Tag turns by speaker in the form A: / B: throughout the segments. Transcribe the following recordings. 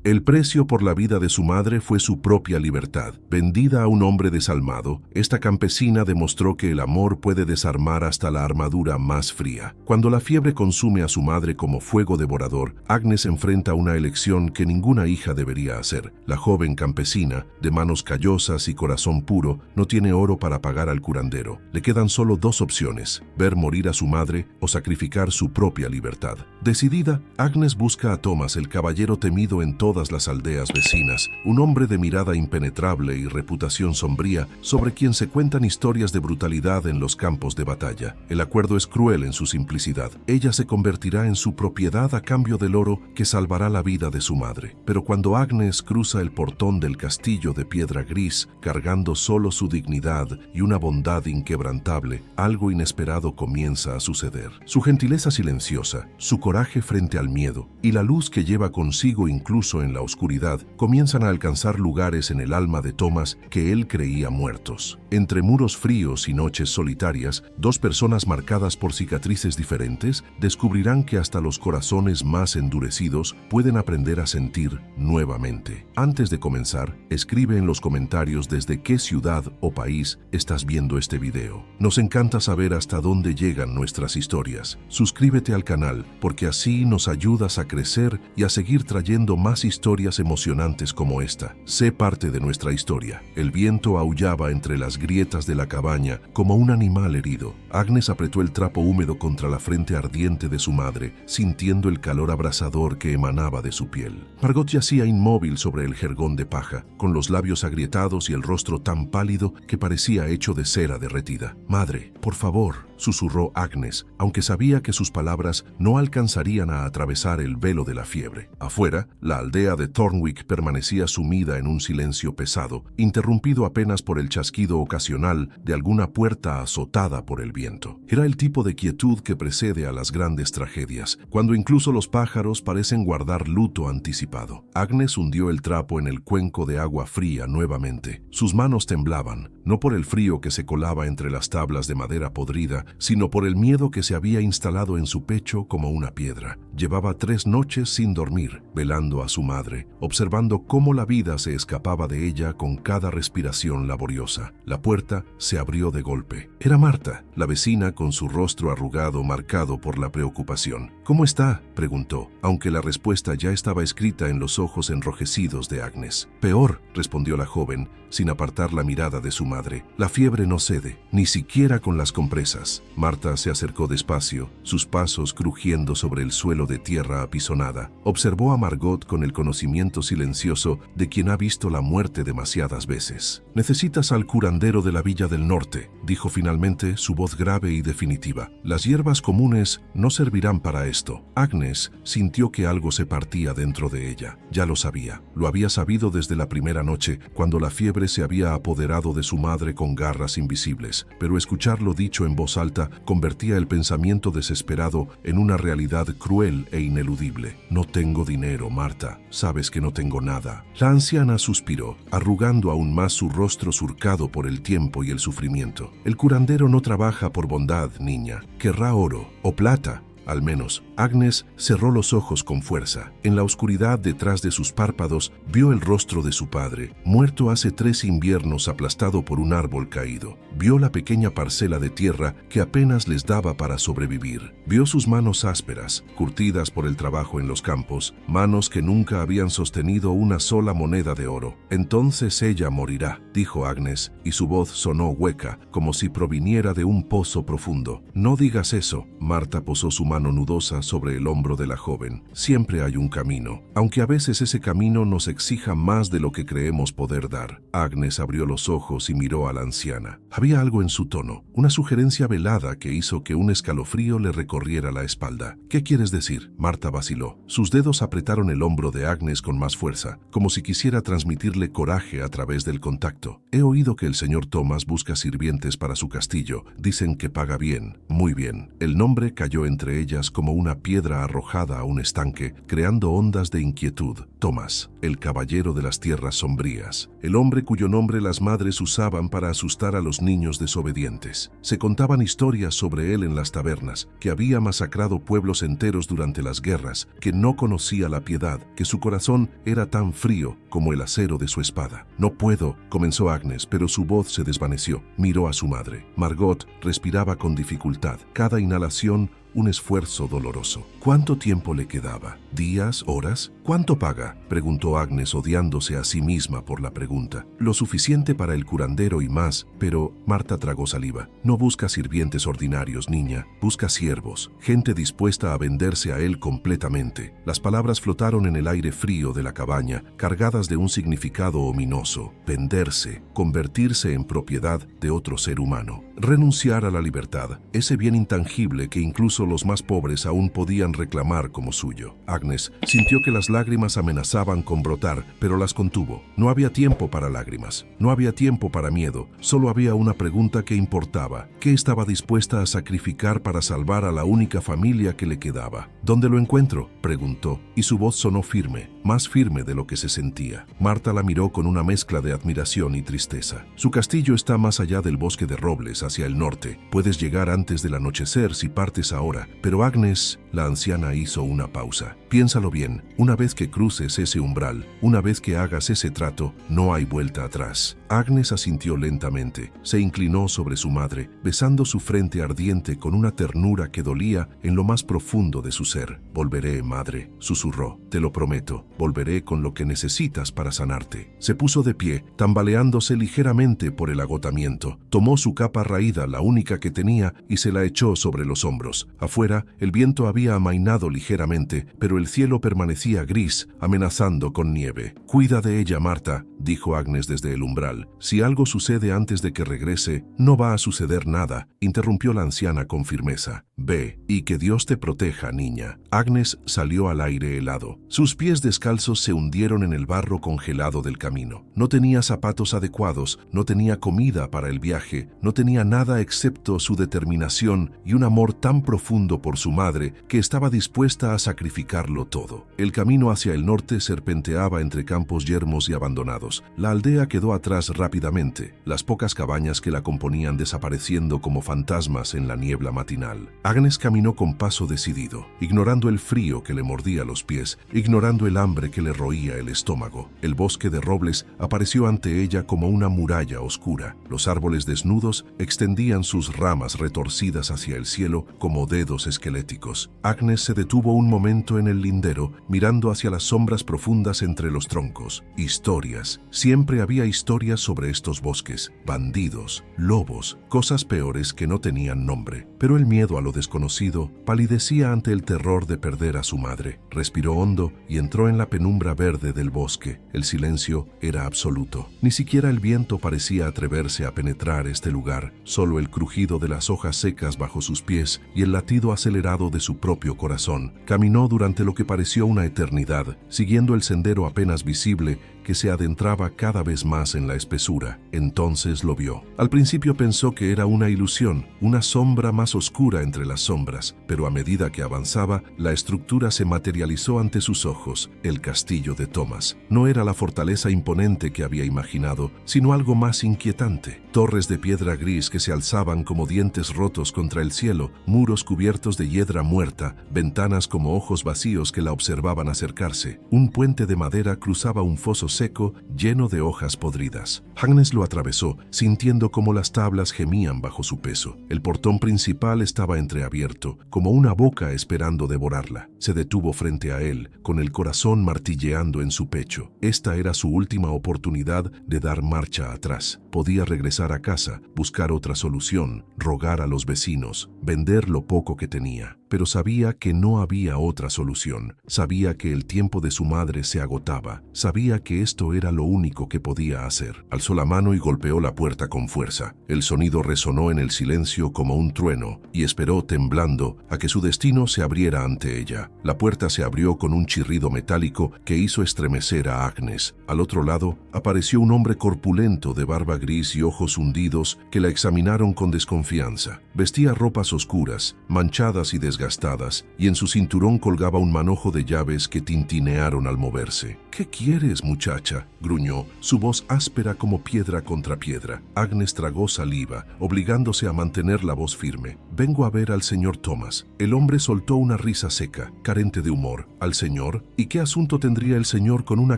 A: El precio por la vida de su madre fue su propia libertad. Vendida a un hombre desalmado, esta campesina demostró que el amor puede desarmar hasta la armadura más fría. Cuando la fiebre consume a su madre como fuego devorador, Agnes enfrenta una elección que ninguna hija debería hacer. La joven campesina, de manos callosas y corazón puro, no tiene oro para pagar al curandero. Le quedan solo dos opciones: ver morir a su madre o sacrificar su propia libertad. Decidida, Agnes busca a Thomas, el caballero temido en todas las aldeas vecinas, un hombre de mirada impenetrable y reputación sombría, sobre quien se cuentan historias de brutalidad en los campos de batalla. El acuerdo es cruel en su simplicidad. Ella se convertirá en su propiedad a cambio del oro que salvará la vida de su madre. Pero cuando Agnes cruza el portón del castillo de piedra gris, cargando solo su dignidad y una bondad inquebrantable, algo inesperado comienza a suceder. Su gentileza silenciosa, su coraje frente al miedo y la luz que lleva consigo incluso en la oscuridad comienzan a alcanzar lugares en el alma de Thomas que él creía muertos. Entre muros fríos y noches solitarias, dos personas marcadas por cicatrices diferentes descubrirán que hasta los corazones más endurecidos pueden aprender a sentir nuevamente. Antes de comenzar, escribe en los comentarios desde qué ciudad o país estás viendo este video. Nos encanta saber hasta dónde llegan nuestras historias. Suscríbete al canal porque así nos ayudas a crecer y a seguir trayendo más historias emocionantes como esta. Sé parte de nuestra historia. El viento aullaba entre las grietas de la cabaña como un animal herido. Agnes apretó el trapo húmedo contra la frente ardiente de su madre, sintiendo el calor abrasador que emanaba de su piel. Margot yacía inmóvil sobre el jergón de paja, con los labios agrietados y el rostro tan pálido que parecía hecho de cera derretida. «Madre, por favor», susurró Agnes, aunque sabía que sus palabras no alcanzarían a atravesar el velo de la fiebre. Afuera, la aldea de Thornwick permanecía sumida en un silencio pesado, interrumpido apenas por el chasquido ocasional de alguna puerta azotada por el viento. Era el tipo de quietud que precede a las grandes tragedias, cuando incluso los pájaros parecen guardar luto anticipado. Agnes hundió el trapo en el cuenco de agua fría nuevamente. Sus manos temblaban, no por el frío que se colaba entre las tablas de madera podrida, sino por el miedo que se había instalado en su pecho como una piedra. Llevaba 3 noches sin dormir, velando a su madre, observando cómo la vida se escapaba de ella con cada respiración laboriosa. La puerta se abrió de golpe. Era Marta, la vecina, con su rostro arrugado marcado por la preocupación. «¿Cómo está?», preguntó, aunque la respuesta ya estaba escrita en los ojos enrojecidos de Agnes. «Peor», respondió la joven, sin apartar la mirada de su madre. «La fiebre no cede, ni siquiera con las compresas». Marta se acercó despacio, sus pasos crujiendo sobre el suelo de tierra apisonada. Observó a Margot con el conocimiento silencioso de quien ha visto la muerte demasiadas veces. «Necesitas al curandero de la Villa del Norte», dijo finalmente, su voz grave y definitiva. «Las hierbas comunes no servirán para esto». Agnes sintió que algo se partía dentro de ella. Ya lo sabía. Lo había sabido desde la primera noche, cuando la fiebre se había apoderado de su madre con garras invisibles. Pero escucharlo dicho en voz alta convertía el pensamiento desesperado en una realidad cruel e ineludible. «No tengo dinero, Marta. Sabes que no tengo nada». La anciana suspiró, arrugando aún más su rostro surcado por el tiempo y el sufrimiento. «El curandero no trabaja por bondad, niña. Querrá oro o plata. Al menos». Agnes cerró los ojos con fuerza. En la oscuridad detrás de sus párpados vio el rostro de su padre, muerto hace 3 inviernos aplastado por un árbol caído. Vio la pequeña parcela de tierra que apenas les daba para sobrevivir. Vio sus manos ásperas, curtidas por el trabajo en los campos, manos que nunca habían sostenido una sola moneda de oro. «Entonces ella morirá», dijo Agnes, y su voz sonó hueca, como si proviniera de un pozo profundo. «No digas eso». Marta posó su mano nudosa sobre el hombro de la joven. «Siempre hay un camino, aunque a veces ese camino nos exija más de lo que creemos poder dar». Agnes abrió los ojos y miró a la anciana. Había algo en su tono, una sugerencia velada que hizo que un escalofrío le recorriera la espalda. «¿Qué quieres decir?». Marta vaciló. Sus dedos apretaron el hombro de Agnes con más fuerza, como si quisiera transmitirle coraje a través del contacto. «He oído que el señor Thomas busca sirvientes para su castillo. Dicen que paga bien, muy bien». El nombre cayó entre ellas como una una piedra arrojada a un estanque, creando ondas de inquietud. Thomas, el caballero de las tierras sombrías, el hombre cuyo nombre las madres usaban para asustar a los niños desobedientes. Se contaban historias sobre él en las tabernas, que había masacrado pueblos enteros durante las guerras, que no conocía la piedad, que su corazón era tan frío como el acero de su espada. «No puedo», comenzó Agnes, pero su voz se desvaneció. Miró a su madre. Margot respiraba con dificultad. Cada inhalación un esfuerzo doloroso. ¿Cuánto tiempo le quedaba? ¿Días? ¿Horas? ¿Cuánto paga?, preguntó Agnes, odiándose a sí misma por la pregunta. Lo suficiente para el curandero y más, pero Marta tragó saliva. No busca sirvientes ordinarios, niña. Busca siervos, gente dispuesta a venderse a él completamente. Las palabras flotaron en el aire frío de la cabaña, cargadas de un significado ominoso. Venderse, convertirse en propiedad de otro ser humano. Renunciar a la libertad, ese bien intangible que incluso los más pobres aún podían reclamar como suyo. Agnes sintió que las lágrimas amenazaban con brotar, pero las contuvo. No había tiempo para lágrimas, no había tiempo para miedo, solo había una pregunta que importaba. ¿Qué estaba dispuesta a sacrificar para salvar a la única familia que le quedaba? ¿Dónde lo encuentro?, preguntó, y su voz sonó firme, más firme de lo que se sentía. Marta la miró con una mezcla de admiración y tristeza. Su castillo está más allá del bosque de robles, hacia el norte. Puedes llegar antes del anochecer si partes ahora. Pero Agnes, la anciana hizo una pausa. Piénsalo bien, una vez que cruces ese umbral, una vez que hagas ese trato, no hay vuelta atrás. Agnes asintió lentamente, se inclinó sobre su madre, besando su frente ardiente con una ternura que dolía en lo más profundo de su ser. «Volveré, madre», susurró, «te lo prometo, volveré con lo que necesitas para sanarte». Se puso de pie, tambaleándose ligeramente por el agotamiento. Tomó su capa raída, la única que tenía, y se la echó sobre los hombros. Afuera, el viento había amainado ligeramente, pero el cielo permanecía gris, amenazando con nieve. «Cuida de ella, Marta», dijo Agnes desde el umbral. «Si algo sucede antes de que regrese, no va a suceder nada», interrumpió la anciana con firmeza. «Ve, y que Dios te proteja, niña». Agnes salió al aire helado. Sus pies descalzos se hundieron en el barro congelado del camino. No tenía zapatos adecuados, no tenía comida para el viaje, no tenía nada excepto su determinación y un amor tan profundo por su madre que estaba dispuesta a sacrificarlo todo. El camino hacia el norte serpenteaba entre campos yermos y abandonados. La aldea quedó atrás rápidamente, las pocas cabañas que la componían desapareciendo como fantasmas en la niebla matinal. Agnes caminó con paso decidido, ignorando el frío que le mordía los pies, ignorando el hambre que le roía el estómago. El bosque de robles apareció ante ella como una muralla oscura. Los árboles desnudos extendían sus ramas retorcidas hacia el cielo como dedos esqueléticos. Agnes se detuvo un momento en el lindero, mirando hacia las sombras profundas entre los troncos. Historias. Siempre había historias sobre estos bosques. Bandidos, lobos, cosas peores que no tenían nombre. Pero el miedo a lo desconocido palidecía ante el terror de perder a su madre. Respiró hondo y entró en la penumbra verde del bosque. El silencio era absoluto. Ni siquiera el viento parecía atreverse a penetrar este lugar. Solo el crujido de las hojas secas bajo sus pies y el latido acelerado de su propio corazón. Caminó durante lo que pareció una eternidad, siguiendo el sendero apenas visible que se adentraba cada vez más en la espesura. Entonces lo vio. Al principio pensó que era una ilusión, una sombra más oscura entre las sombras, pero a medida que avanzaba, la estructura se materializó ante sus ojos, el castillo de Thomas. No era la fortaleza imponente que había imaginado, sino algo más inquietante. Torres de piedra gris que se alzaban como dientes rotos contra el cielo, muros cubiertos de hiedra muerta, ventanas como ojos vacíos que la observaban acercarse. Un puente de madera cruzaba un foso seco lleno de hojas podridas. Agnes lo atravesó, sintiendo como las tablas gemían bajo su peso. El portón principal estaba entreabierto, como una boca esperando devorarla. Se detuvo frente a él, con el corazón martilleando en su pecho. Esta era su última oportunidad de dar marcha atrás. Podía regresar a casa, buscar otra solución, rogar a los vecinos, vender lo poco que tenía. Pero sabía que no había otra solución. Sabía que el tiempo de su madre se agotaba. Sabía que que esto era lo único que podía hacer. Alzó la mano y golpeó la puerta con fuerza. El sonido resonó en el silencio como un trueno y esperó temblando a que su destino se abriera ante ella. La puerta se abrió con un chirrido metálico que hizo estremecer a Agnes. Al otro lado apareció un hombre corpulento de barba gris y ojos hundidos que la examinaron con desconfianza. Vestía ropas oscuras, manchadas y desgastadas, y en su cinturón colgaba un manojo de llaves que tintinearon al moverse. «¿Qué quieres, muchacha?», gruñó, su voz áspera como piedra contra piedra. Agnes tragó saliva, obligándose a mantener la voz firme. «Vengo a ver al señor Thomas». El hombre soltó una risa seca, carente de humor. «¿Al señor? ¿Y qué asunto tendría el señor con una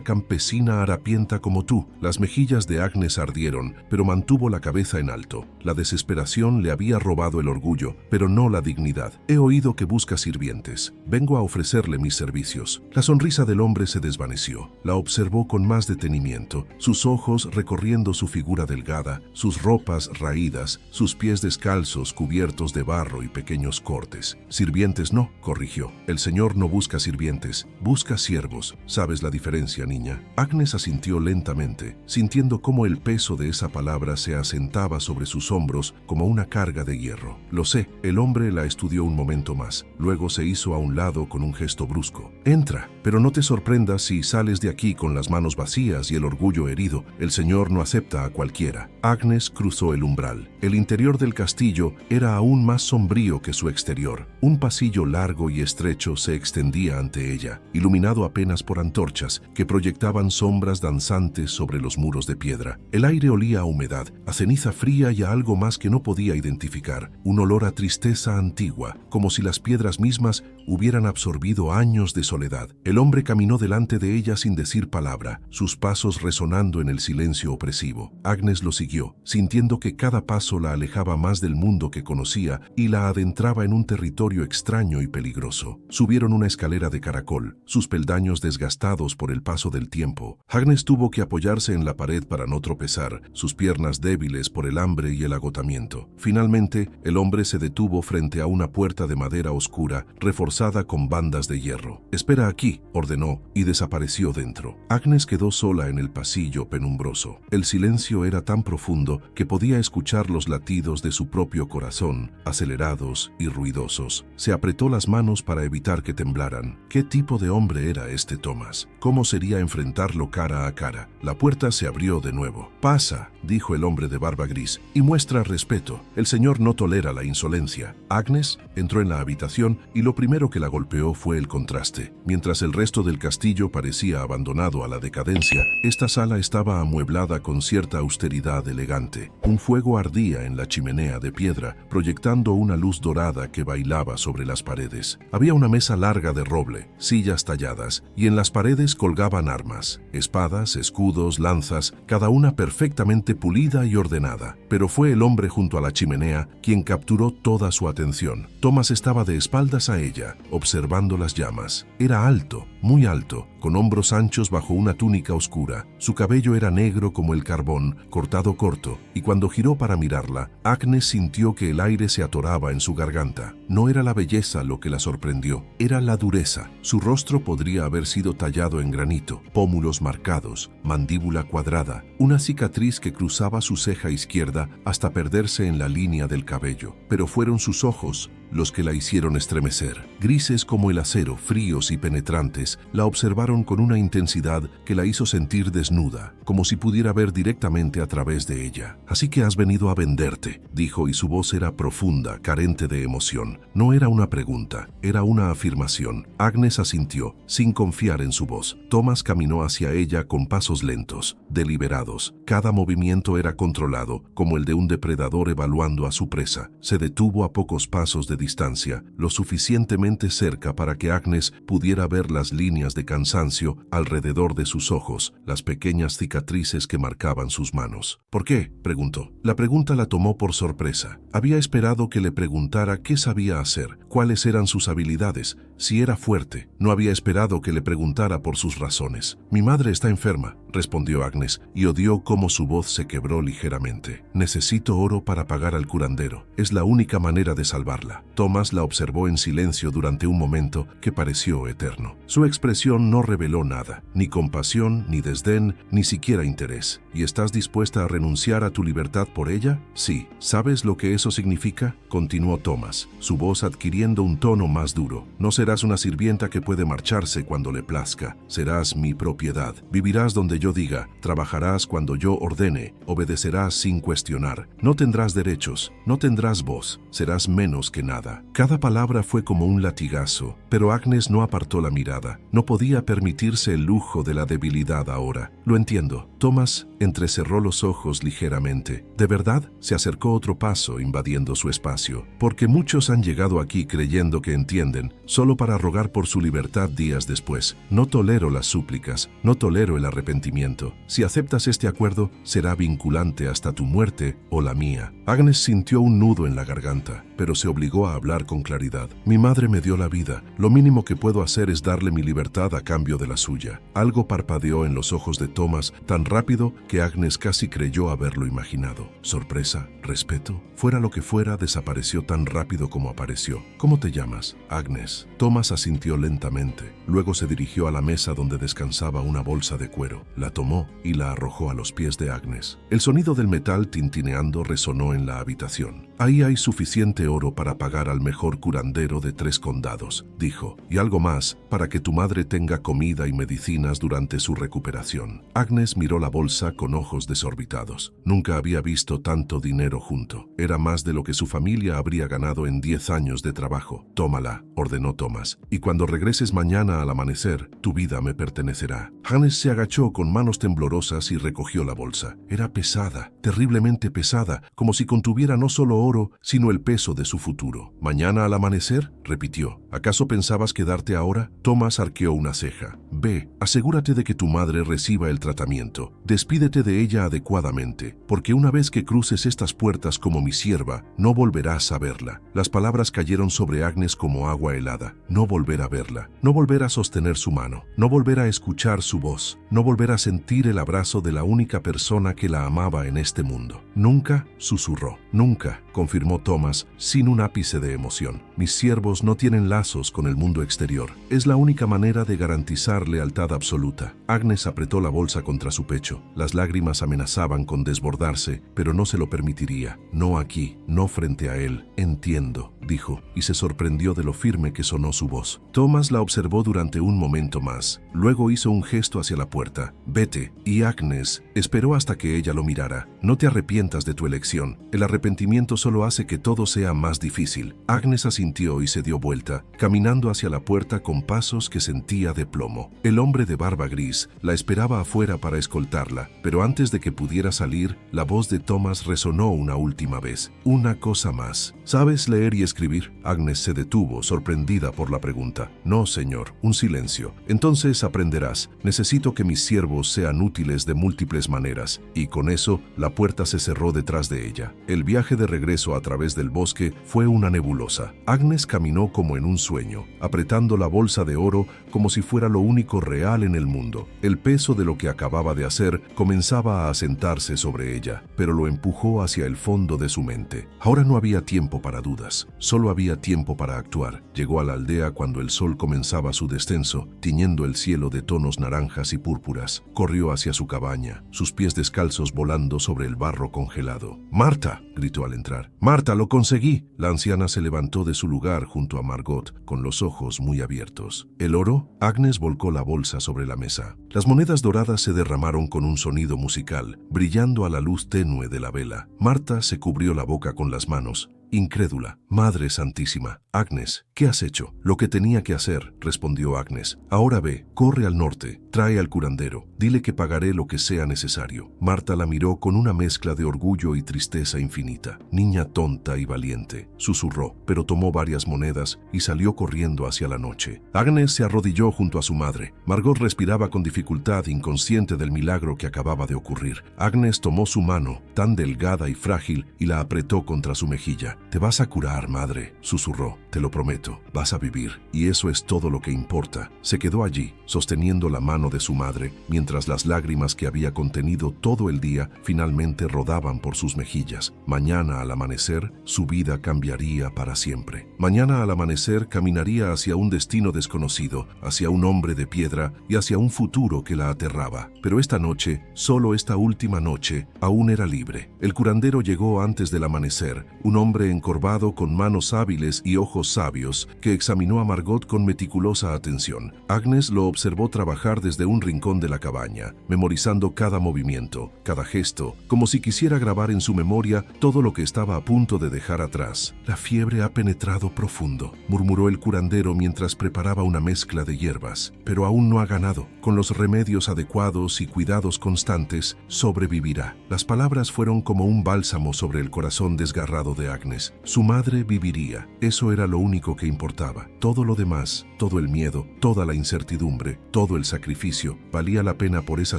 A: campesina harapienta como tú?». Las mejillas de Agnes ardieron, pero mantuvo la cabeza en alto. La desesperación le había robado el orgullo, pero no la dignidad. «He oído que busca sirvientes. Vengo a ofrecerle mis servicios». La sonrisa del hombre se desvaneció. La observó con más detenimiento, sus ojos recorriendo su figura delgada, sus ropas raídas, sus pies descalzos cubiertos de barro y pequeños cortes. «Sirvientes no», corrigió. «El señor no busca sirvientes, busca siervos. ¿Sabes la diferencia, niña?». Agnes asintió lentamente, sintiendo cómo el peso de esa palabra se asentaba sobre sus hombros como una carga de hierro. «Lo sé». El hombre la estudió un momento más. Luego se hizo a un lado con un gesto brusco. «Entra, pero no te sorprendas si sales de aquí con las manos vacías y el orgullo herido. El señor no acepta a cualquiera». Agnes cruzó el umbral. El interior del castillo era aún más sombrío que su exterior. Un pasillo largo y estrecho se extendía ante ella, iluminado apenas por antorchas que proyectaban sombras danzantes sobre los muros de piedra. El aire olía a humedad, a ceniza fría y a algo más que no podía identificar, un olor a tristeza antigua, como si las piedras mismas hubieran absorbido años de soledad. El hombre caminó delante de ella sin decir palabra, sus pasos resonando en el silencio opresivo. Agnes lo siguió, sintiendo que cada paso la alejaba más del mundo que conocía y la adentraba en un territorio extraño y peligroso. Subieron una escalera de caracol, sus peldaños desgastados por el paso del tiempo. Agnes tuvo que apoyarse en la pared para no tropezar, sus piernas débiles por el hambre y el agotamiento. Finalmente, el hombre se detuvo frente a una puerta de madera oscura, reforzada con bandas de hierro. «Espera aquí», ordenó, y desapareció dentro. Agnes quedó sola en el pasillo penumbroso. El silencio era tan profundo que podía escuchar los latidos de su propio corazón, acelerados y ruidosos. Se apretó las manos para evitar que temblaran. ¿Qué tipo de hombre era este Thomas? ¿Cómo sería enfrentarlo cara a cara? La puerta se abrió de nuevo. «Pasa», dijo el hombre de barba gris, «y muestra respeto. El señor no tolera la insolencia». Agnes entró en la habitación y lo primero que la golpeó fue el contraste. Mientras el resto del castillo parecía abandonado a la decadencia, esta sala estaba amueblada con cierta austeridad elegante. Un fuego ardía en la chimenea de piedra, proyectando una luz dorada que bailaba sobre las paredes. Había una mesa larga de roble, sillas talladas, y en las paredes colgaban armas, espadas, escudos, lanzas, cada una perfectamente pulida y ordenada. Pero fue el hombre junto a la chimenea quien capturó toda su atención. Thomas estaba de espaldas a ella, observando las llamas. Era alto, muy alto, con hombros anchos bajo una túnica oscura. Su cabello era negro como el carbón, cortado corto, y cuando giró para mirarla, Agnes sintió que el aire se atoraba en su garganta. No era la belleza lo que la sorprendió, era la dureza. Su rostro podría haber sido tallado en granito, pómulos marcados, mandíbula cuadrada, una cicatriz que cruzaba su ceja izquierda hasta perderse en la línea del cabello. Pero fueron sus ojos los que la hicieron estremecer. Grises como el acero, fríos y penetrantes, la observaron con una intensidad que la hizo sentir desnuda, como si pudiera ver directamente a través de ella. «Así que has venido a venderte», dijo, y su voz era profunda, carente de emoción. No era una pregunta, era una afirmación. Agnes asintió, sin confiar en su voz. Thomas caminó hacia ella con pasos lentos, deliberados. Cada movimiento era controlado, como el de un depredador evaluando a su presa. Se detuvo a pocos pasos de distancia, lo suficientemente cerca para que Agnes pudiera ver las líneas de cansancio alrededor de sus ojos, las pequeñas cicatrices que marcaban sus manos. «¿Por qué?», preguntó. La pregunta la tomó por sorpresa. Había esperado que le preguntara qué sabía hacer, cuáles eran sus habilidades, si era fuerte. No había esperado que le preguntara por sus razones. «Mi madre está enferma», respondió Agnes, y odió cómo su voz se quebró ligeramente. Necesito oro para pagar al curandero. Es la única manera de salvarla. Thomas la observó en silencio durante un momento que pareció eterno. Su expresión no reveló nada, ni compasión, ni desdén, ni siquiera interés. ¿Y estás dispuesta a renunciar a tu libertad por ella? Sí. ¿Sabes lo que eso significa? Continuó Thomas, su voz adquiriendo un tono más duro. No serás una sirvienta que puede marcharse cuando le plazca. Serás mi propiedad. Vivirás donde yo diga, trabajarás cuando yo ordene, obedecerás sin cuestionar. No tendrás derechos, no tendrás voz, serás menos que nada. Cada palabra fue como un latigazo, pero Agnes no apartó la mirada. No podía permitirse el lujo de la debilidad ahora. Lo entiendo. Thomas entrecerró los ojos ligeramente. ¿De verdad? Se acercó otro paso, invadiendo su espacio. Porque muchos han llegado aquí creyendo que entienden, solo para rogar por su libertad días después. No tolero las súplicas, no tolero el arrepentimiento. Si aceptas este acuerdo, será vinculante hasta tu muerte o la mía. Agnes sintió un nudo en la garganta, pero se obligó a hablar con claridad. Mi madre me dio la vida. Lo mínimo que puedo hacer es darle mi libertad a cambio de la suya. Algo parpadeó en los ojos de Thomas tan rápido que Agnes casi creyó haberlo imaginado. Sorpresa, respeto, fuera lo que fuera, desapareció tan rápido como apareció. ¿Cómo te llamas? Agnes. Thomas asintió lentamente. Luego se dirigió a la mesa donde descansaba una bolsa de cuero. La tomó y la arrojó a los pies de Agnes. El sonido del metal tintineando resonó en la habitación. Ahí hay suficiente oro para pagar al mejor curandero de 3 condados, dijo, y algo más para que tu madre tenga comida y medicinas durante su recuperación. Agnes miró la bolsa con ojos desorbitados. Nunca había visto tanto dinero junto. Era más de lo que su familia habría ganado en 10 años de trabajo. Tómala, ordenó Thomas, y cuando regreses mañana al amanecer, tu vida me pertenecerá. Agnes se agachó con manos temblorosas y recogió la bolsa. Era pesada, terriblemente pesada, como si contuviera no solo oro, sino el peso de su futuro. ¿Mañana al amanecer?, repitió. ¿Acaso pensabas quedarte ahora? Thomas arqueó una ceja. Ve, asegúrate de que tu madre reciba el tratamiento. Despídete de ella adecuadamente, porque una vez que cruces estas puertas como mi sierva, no volverás a verla. Las palabras cayeron sobre Agnes como agua helada. No volver a verla, no volver a sostener su mano, no volver a escuchar su voz, no volver a sentir el abrazo de la única persona que la amaba en este mundo. Nunca, susurró. Nunca, confirmó Thomas, sin un ápice de emoción. Mis siervos no tienen lazos con el mundo exterior. Es la única manera de garantizar lealtad absoluta. Agnes apretó la bolsa contra su pecho. Las lágrimas amenazaban con desbordarse, pero no se lo permitiría. No aquí, no frente a él. Entiendo, dijo, y se sorprendió de lo firme que sonó su voz. Thomas la observó durante un momento más. Luego hizo un gesto hacia la puerta. Vete. Y Agnes esperó hasta que ella lo mirara. No te arrepientas de tu elección. El arrepentimiento solo hace que todo sea más difícil. Agnes asintió y se dio vuelta, caminando hacia la puerta con pasos que sentía de plomo. El hombre de barba gris la esperaba afuera para escoltarla, pero antes de que pudiera salir, la voz de Thomas resonó una última vez. Una cosa más. ¿Sabes leer y escribir? Agnes se detuvo, sorprendida por la pregunta. No, señor. Un silencio. Entonces aprenderás. Necesito que mis siervos sean útiles de múltiples maneras. Y con eso, la puerta se cerró detrás de ella. El viaje de regreso a través del bosque fue una nebulosa. Agnes caminó como en un sueño, apretando la bolsa de oro como si fuera lo único real en el mundo. El peso de lo que acababa de hacer comenzaba a asentarse sobre ella, pero lo empujó hacia el fondo de su mente. Ahora no había tiempo para dudas, solo había tiempo para actuar. Llegó a la aldea cuando el sol comenzaba su descenso, tiñendo el cielo de tonos naranjas y púrpuras. Corrió hacia su cabaña, sus pies descalzos volando sobre el barro congelado. ¡Marta!, gritó al entrar. ¡Marta, lo conseguí! La anciana se levantó de su lugar junto a Margot, con los ojos muy abiertos. ¿El oro? Agnes volcó la bolsa sobre la mesa. Las monedas doradas se derramaron con un sonido musical, brillando a la luz tenue de la vela. Marta se cubrió la boca con las manos, incrédula. Madre Santísima. Agnes, ¿qué has hecho? Lo que tenía que hacer, respondió Agnes. Ahora ve, corre al norte, trae al curandero, dile que pagaré lo que sea necesario. Marta la miró con una mezcla de orgullo y tristeza infinita. Niña tonta y valiente, susurró, pero tomó varias monedas y salió corriendo hacia la noche. Agnes se arrodilló junto a su madre. Margot respiraba con dificultad, inconsciente del milagro que acababa de ocurrir. Agnes tomó su mano, tan delgada y frágil, y la apretó contra su mejilla. Te vas a curar, madre, susurró. te lo prometo, vas a vivir, y eso es todo lo que importa. Se quedó allí, sosteniendo la mano de su madre, mientras las lágrimas que había contenido todo el día finalmente rodaban por sus mejillas. Mañana al amanecer, su vida cambiaría para siempre. Mañana al amanecer caminaría hacia un destino desconocido, hacia un hombre de piedra y hacia un futuro que la aterraba. Pero esta noche, solo esta última noche, aún era libre. El curandero llegó antes del amanecer, un hombre encorvado con manos hábiles y ojos sabios, que examinó a Margot con meticulosa atención. Agnes lo observó trabajar desde un rincón de la cabaña, memorizando cada movimiento, cada gesto, como si quisiera grabar en su memoria todo lo que estaba a punto de dejar atrás. La fiebre ha penetrado profundo, murmuró el curandero mientras preparaba una mezcla de hierbas, pero aún no ha ganado. Con los remedios adecuados y cuidados constantes, sobrevivirá. Las palabras fueron como un bálsamo sobre el corazón desgarrado de Agnes. Su madre viviría. Eso era lo único que importaba. Todo lo demás, todo el miedo, toda la incertidumbre, todo el sacrificio, valía la pena por esa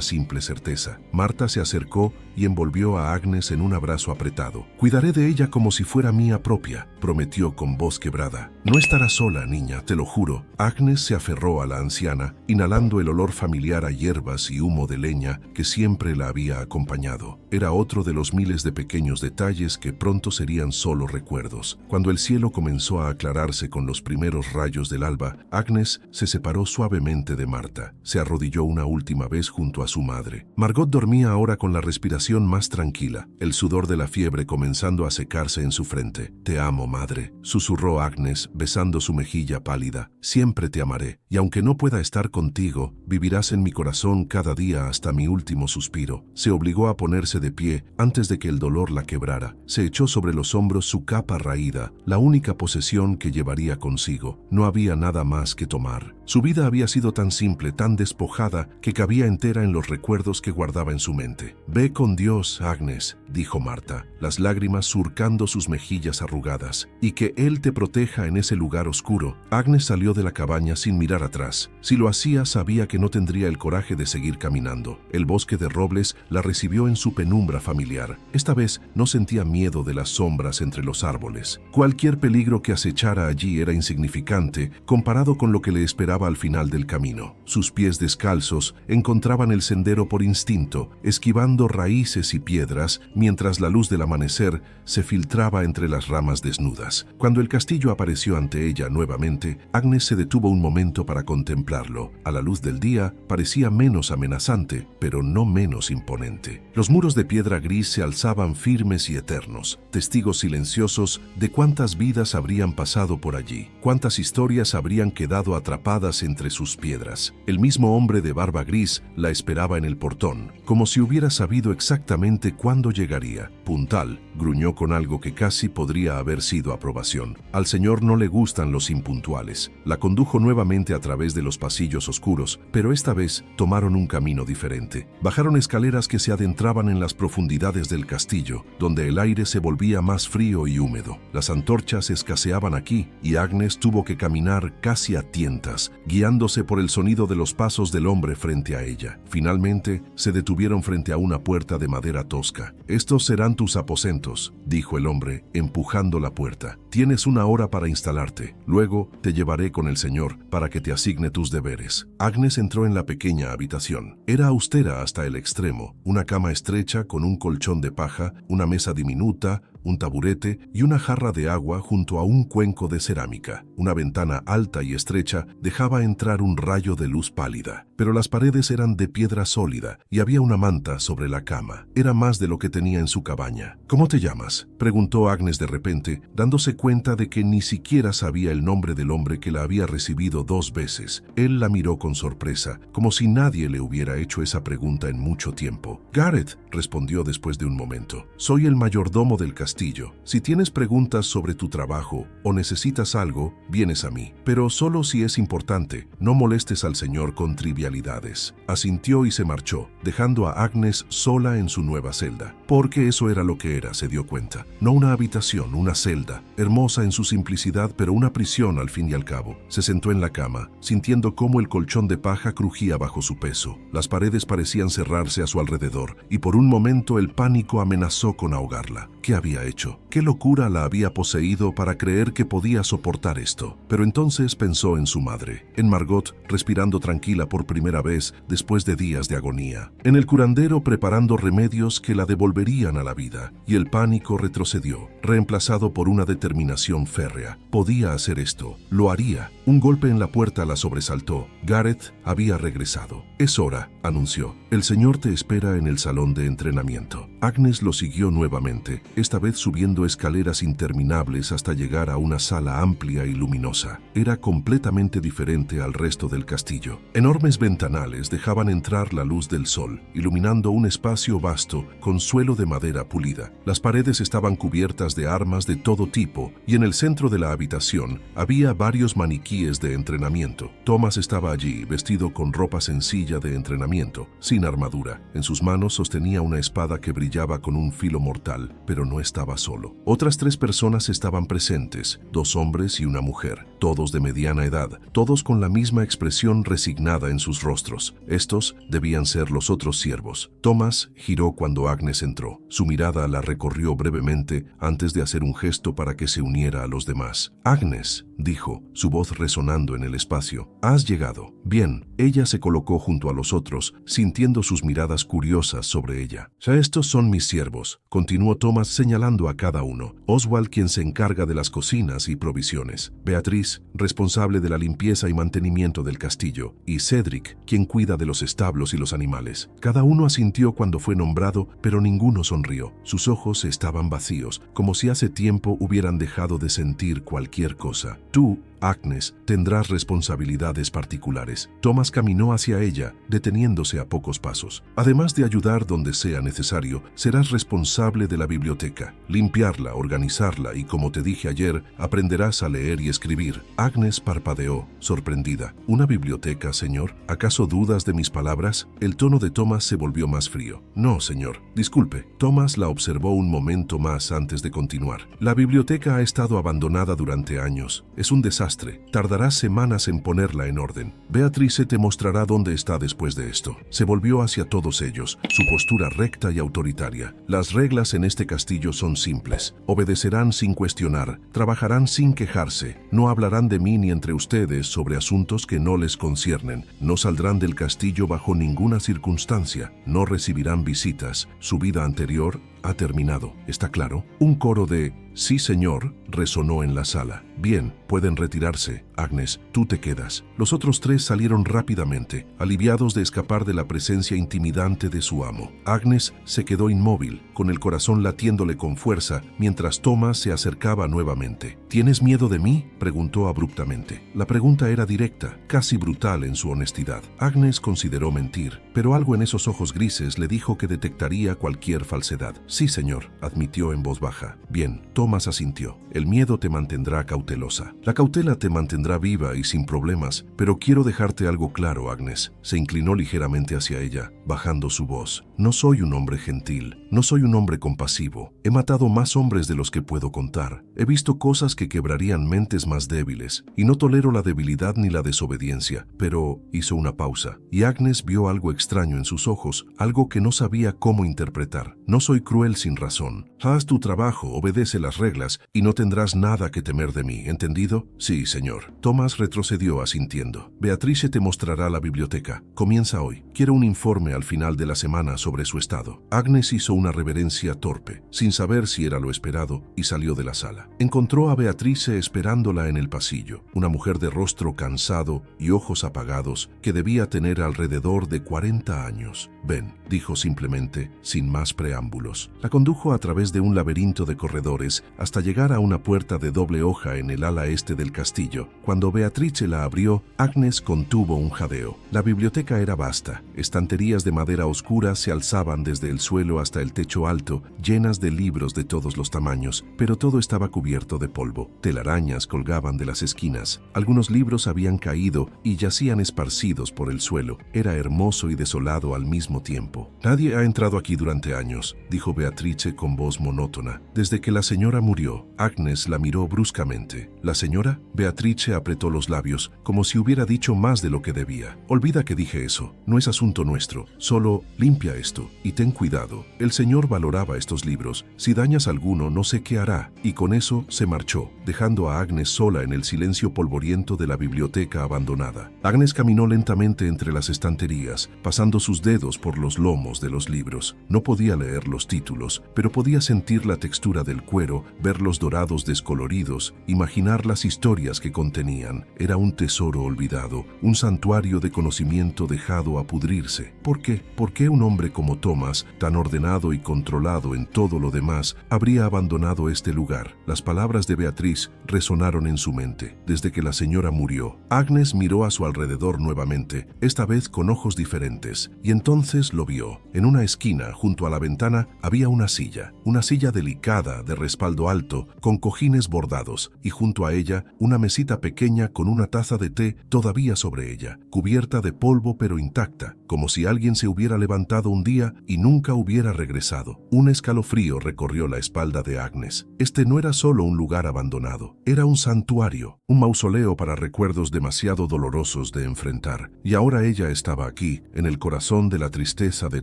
A: simple certeza. Marta se acercó y envolvió a Agnes en un abrazo apretado. Cuidaré de ella como si fuera mía propia, prometió con voz quebrada. No estarás sola, niña, te lo juro. Agnes se aferró a la anciana, inhalando el olor familiar a hierbas y humo de leña que siempre la había acompañado. Era otro de los miles de pequeños detalles que pronto serían solo recuerdos. Cuando el cielo comenzó a aclararse con los primeros rayos del alba, Agnes se separó suavemente de Marta. Se arrodilló una última vez junto a su madre. Margot dormía ahora con la respiración más tranquila, el sudor de la fiebre comenzando a secarse en su frente. «Te amo, madre», susurró Agnes, besando su mejilla pálida. «Siempre te amaré, y aunque no pueda estar contigo, vivirás en mi corazón cada día hasta mi último suspiro». Se obligó a ponerse de pie antes de que el dolor la quebrara. Se echó sobre los hombros su capa raída, la única posesión que llevaría consigo. No había nada más que tomar. Su vida había sido tan simple, tan despojada, que cabía entera en los recuerdos que guardaba en su mente. «Ve con Dios, Agnes», dijo Marta, las lágrimas surcando sus mejillas arrugadas, «y que Él te proteja en ese lugar oscuro». Agnes salió de la cabaña sin mirar atrás. Si lo hacía, sabía que no tendría el coraje de seguir caminando. El bosque de robles la recibió en su penumbra familiar. Esta vez no sentía miedo de las sombras entre los árboles. Cualquier peligro que acechara allí era insignificante comparado con lo que le esperaba al final del camino. Sus pies descalzos encontraban el sendero por instinto, esquivando raíces y piedras, mientras la luz del amanecer se filtraba entre las ramas desnudas. Cuando el castillo apareció ante ella nuevamente, Agnes se detuvo un momento para contemplarlo. A la luz del día parecía menos amenazante, pero no menos imponente. Los muros de piedra gris se alzaban firmes y eternos, testigos silenciosos de cuántas vidas habrían pasado por allí, cuántas historias habrían quedado atrapadas entre sus piedras. El mismo hombre de barba gris la esperaba en el portón, como si hubiera sabido exactamente cuándo llegaría. «Puntal», gruñó con algo que casi podría haber sido aprobación. «Al señor no le gustan los impuntuales». La condujo nuevamente a través de los pasillos oscuros, pero esta vez tomaron un camino diferente. Bajaron escaleras que se adentraban en las profundidades del castillo, donde el aire se volvía más frío y húmedo. Las antorchas escaseaban aquí, y Agnes tuvo que caminar casi a tientas, guiándose por el sonido de los pasos del hombre frente a ella. Finalmente, se detuvieron frente a una puerta de madera tosca. «Estos serán tus aposentos», dijo el hombre, empujando la puerta. «Tienes una hora para instalarte. Luego te llevaré con el señor para que te asigne tus deberes». Agnes entró en la pequeña habitación. Era austera hasta el extremo. Una cama estrecha con un colchón de paja, una mesa diminuta, un taburete y una jarra de agua junto a un cuenco de cerámica. Una ventana alta y estrecha dejaba entrar un rayo de luz pálida, pero las paredes eran de piedra sólida y había una manta sobre la cama. Era más de lo que tenía en su cabaña. «¿Cómo te llamas?», preguntó Agnes de repente, dándose cuenta de que ni siquiera sabía el nombre del hombre que la había recibido 2 veces. Él la miró con sorpresa, como si nadie le hubiera hecho esa pregunta en mucho tiempo. «Gareth», respondió después de un momento. «Soy el mayordomo del castillo. Si tienes preguntas sobre tu trabajo o necesitas algo, vienes a mí. Pero solo si es importante, no molestes al señor con trivialidades». Asintió y se marchó, dejando a Agnes sola en su nueva celda. Porque eso era lo que era, se dio cuenta. No una habitación, una celda, hermosa en su simplicidad, pero una prisión al fin y al cabo. Se sentó en la cama, sintiendo cómo el colchón de paja crujía bajo su peso. Las paredes parecían cerrarse a su alrededor, y por un momento el pánico amenazó con ahogarla. ¿Qué había hecho? ¿Qué locura la había poseído para creer que podía soportar esto? Pero entonces pensó en su madre, en Margot, respirando tranquila por primera vez después de días de agonía, en el curandero preparando remedios que la devolverían a la vida, y el pánico retrocedió, reemplazado por una determinación férrea. Podía hacer esto, lo haría. Un golpe en la puerta la sobresaltó. Gareth había regresado. «Es hora», anunció. «El señor te espera en el salón de entrenamiento». Agnes lo siguió nuevamente, esta vez subiendo escaleras interminables hasta llegar a una sala amplia y luminosa. Era completamente diferente al resto del castillo. Enormes ventanales dejaban entrar la luz del sol, iluminando un espacio vasto con suelo de madera pulida. Las paredes estaban cubiertas de armas de todo tipo y en el centro de la habitación había varios maniquíes de entrenamiento. Thomas estaba allí, vestido con ropa sencilla de entrenamiento, sin armadura. En sus manos sostenía una espada que brillaba con un filo mortal, pero no estaba solo. Otras 3 personas estaban presentes, 2 hombres y una mujer, todos de mediana edad, todos con la misma expresión resignada en sus rostros. Estos debían ser los otros siervos. Thomas giró cuando Agnes entró. Su mirada la recorrió brevemente antes de hacer un gesto para que se uniera a los demás. «Agnes», dijo, su voz resonando en el espacio. «Has llegado». «Bien». Ella se colocó junto a los otros, sintiendo sus miradas curiosas sobre ella. «Estos son mis siervos», continuó Thomas señalando a cada uno. «Oswald, quien se encarga de las cocinas y provisiones. Beatriz, responsable de la limpieza y mantenimiento del castillo. Y Cedric, quien cuida de los establos y los animales». Cada uno asintió cuando fue nombrado, pero ninguno sonrió. Sus ojos estaban vacíos, como si hace tiempo hubieran dejado de sentir cualquier cosa. «Tú, Agnes, tendrás responsabilidades particulares». Thomas caminó hacia ella, deteniéndose a pocos pasos. «Además de ayudar donde sea necesario, serás responsable de la biblioteca. Limpiarla, organizarla y, como te dije ayer, aprenderás a leer y escribir». Agnes parpadeó, sorprendida. «¿Una biblioteca, señor? ¿Acaso dudas de mis palabras?» El tono de Thomas se volvió más frío. «No, señor. Disculpe». Thomas la observó un momento más antes de continuar. «La biblioteca ha estado abandonada durante años. Es un desastre. Tardarás semanas en ponerla en orden. Beatrice te mostrará dónde está después de esto». Se volvió hacia todos ellos, su postura recta y autoritaria. «Las reglas en este castillo son simples. Obedecerán sin cuestionar, trabajarán sin quejarse, no hablarán de mí ni entre ustedes sobre asuntos que no les conciernen, no saldrán del castillo bajo ninguna circunstancia, no recibirán visitas. Su vida anterior ha terminado. ¿Está claro?» Un coro de «Sí, señor» resonó en la sala. «Bien, pueden retirarse. Agnes, tú te quedas». Los otros 3 salieron rápidamente, aliviados de escapar de la presencia intimidante de su amo. Agnes se quedó inmóvil, con el corazón latiéndole con fuerza, mientras Thomas se acercaba nuevamente. «¿Tienes miedo de mí?», preguntó abruptamente. La pregunta era directa, casi brutal en su honestidad. Agnes consideró mentir, pero algo en esos ojos grises le dijo que detectaría cualquier falsedad. «Sí, señor», admitió en voz baja. «Bien». Thomas asintió. «El miedo te mantendrá cautelosa. La cautela te mantendrá viva y sin problemas, pero quiero dejarte algo claro, Agnes». Se inclinó ligeramente hacia ella, bajando su voz. «No soy un hombre gentil, no soy un hombre compasivo. He matado más hombres de los que puedo contar. He visto cosas que quebrarían mentes más débiles, y no tolero la debilidad ni la desobediencia, pero…» Hizo una pausa, y Agnes vio algo extraño en sus ojos, algo que no sabía cómo interpretar. «No soy cruel sin razón. Haz tu trabajo, obedece las reglas, y no tendrás nada que temer de mí, ¿entendido?» «Sí, señor». Thomas retrocedió asintiendo. «Beatrice te mostrará la biblioteca. Comienza hoy. Quiero un informe al final de la semana sobre su estado». Agnes hizo una reverencia torpe, sin saber si era lo esperado, y salió de la sala. Encontró a Beatrice esperándola en el pasillo, una mujer de rostro cansado y ojos apagados que debía tener alrededor de 40 años. «Ven», dijo simplemente, sin más preámbulos. La condujo a través de un laberinto de corredores hasta llegar a una puerta de doble hoja en el ala este del castillo. Cuando Beatrice la abrió, Agnes contuvo un jadeo. La biblioteca era vasta. Estanterías de madera oscura se alzaban desde el suelo hasta el techo alto, llenas de libros de todos los tamaños, pero todo estaba cubierto de polvo. Telarañas colgaban de las esquinas. Algunos libros habían caído y yacían esparcidos por el suelo. Era hermoso y desolado al mismo tiempo. «Nadie ha entrado aquí durante años», dijo Beatrice con voz monótona. Desde que la señora murió. Agnes la miró bruscamente. ¿La señora? Beatrice apretó los labios, como si hubiera dicho más de lo que debía. Olvida que dije eso. No es asunto nuestro. Solo limpia esto y ten cuidado. El señor valoraba estos libros. Si dañas alguno, no sé qué hará. Y con eso se marchó, dejando a Agnes sola en el silencio polvoriento de la biblioteca abandonada. Agnes caminó lentamente entre las estanterías, pasando sus dedos por los lomos de los libros. No podía leer los títulos, pero podía sentir la textura del cuero, ver los dorados descoloridos, imaginar las historias que contenían. Era un tesoro olvidado, un santuario de conocimiento dejado a pudrirse. ¿Por qué? ¿Por qué un hombre como Thomas, tan ordenado y controlado en todo lo demás, habría abandonado este lugar? Las palabras de Beatriz resonaron en su mente. Desde que la señora murió, Agnes miró a su alrededor nuevamente, esta vez con ojos diferentes, y entonces lo vio. En una esquina, junto a la ventana, había una silla delicada de respaldo alto, con cojines bordados, y junto a ella, una mesita pequeña con una taza de té todavía sobre ella, cubierta de polvo pero intacta, como si alguien se hubiera levantado un día y nunca hubiera regresado. Un escalofrío recorrió la espalda de Agnes. Este no era solo un lugar abandonado, era un santuario, un mausoleo para recuerdos demasiado dolorosos de enfrentar. Y ahora ella estaba aquí, en el corazón de la tristeza de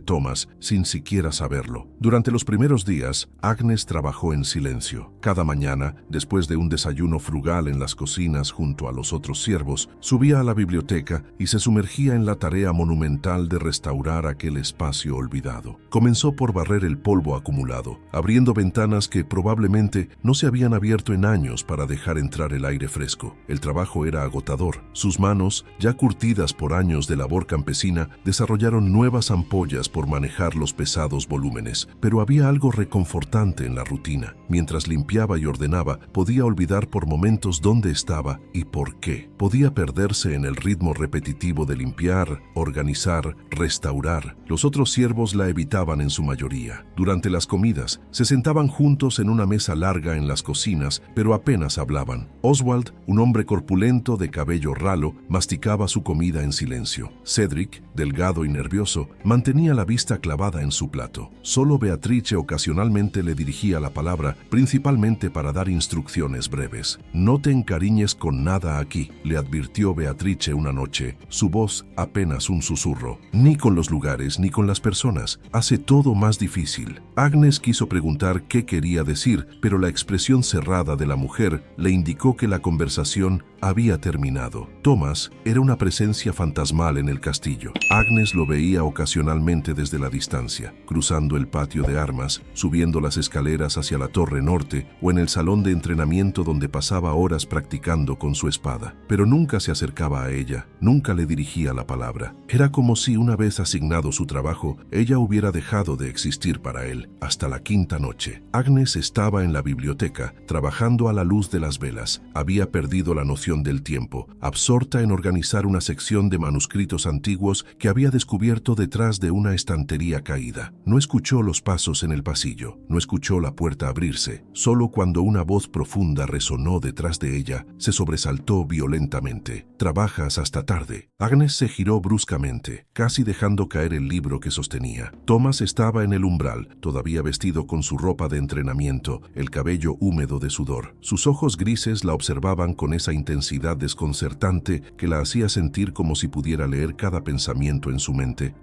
A: Thomas, sin siquiera saberlo. Durante los primeros días, Agnes trabajó en silencio. Cada mañana, después de un desayuno frugal en las cocinas junto a los otros siervos, subía a la biblioteca y se sumergía en la tarea monumental de restaurar aquel espacio olvidado. Comenzó por barrer el polvo acumulado, abriendo ventanas que probablemente no se habían abierto en años para dejar entrar el aire fresco. El trabajo era agotador. Sus manos, ya curtidas por años de labor campesina, desarrollaron nuevas ampollas por manejar los pesados volúmenes. Pero había algo reconfortante en la rutina. Mientras limpiaba y ordenaba, podía olvidar por momentos dónde estaba y por qué. Podía perderse en el ritmo repetitivo de limpiar, organizar, restaurar. Los otros siervos la evitaban en su mayoría. Durante las comidas, se sentaban juntos en una mesa larga en las cocinas, pero apenas hablaban. Oswald, un hombre corpulento de cabello ralo, masticaba su comida en silencio. Cedric, delgado y nervioso, mantenía la vista clavada en su plato. Solo Beatrice ocasionalmente le dirigía la palabra, principalmente para dar instrucciones breves. «No te encariñes con nada aquí», le advirtió Beatrice una noche, su voz apenas un susurro. «Ni con los lugares ni con las personas. Hace todo más difícil». Agnes quiso preguntar qué quería decir, pero la expresión cerrada de la mujer le indicó que la conversación había terminado. Thomas era una presencia fantasmal en el castillo. Agnes lo veía ocasionalmente desde la distancia, cruzando el patio de armas, subiendo las escaleras hacia la torre norte o en el salón de entrenamiento donde pasaba horas practicando con su espada. Pero nunca se acercaba a ella, nunca le dirigía la palabra. Era como si una vez asignado su trabajo, ella hubiera dejado de existir para él. Hasta la quinta noche, Agnes estaba en la biblioteca, trabajando a la luz de las velas. Había perdido la noción del tiempo, absorta en organizar una sección de manuscritos antiguos que había descubierto detrás de una estantería caída. No escuchó los pasos en el pasillo, no escuchó la puerta abrirse. Solo cuando una voz profunda resonó detrás de ella, se sobresaltó violentamente. «¿Trabajas hasta tarde?» Agnes se giró bruscamente, casi dejando caer el libro que sostenía. Thomas estaba en el umbral, todavía vestido con su ropa de entrenamiento, el cabello húmedo de sudor. Sus ojos grises la observaban con esa intensidad desconcertante que la hacía sentir como si pudiera leer cada pensamiento en su mente.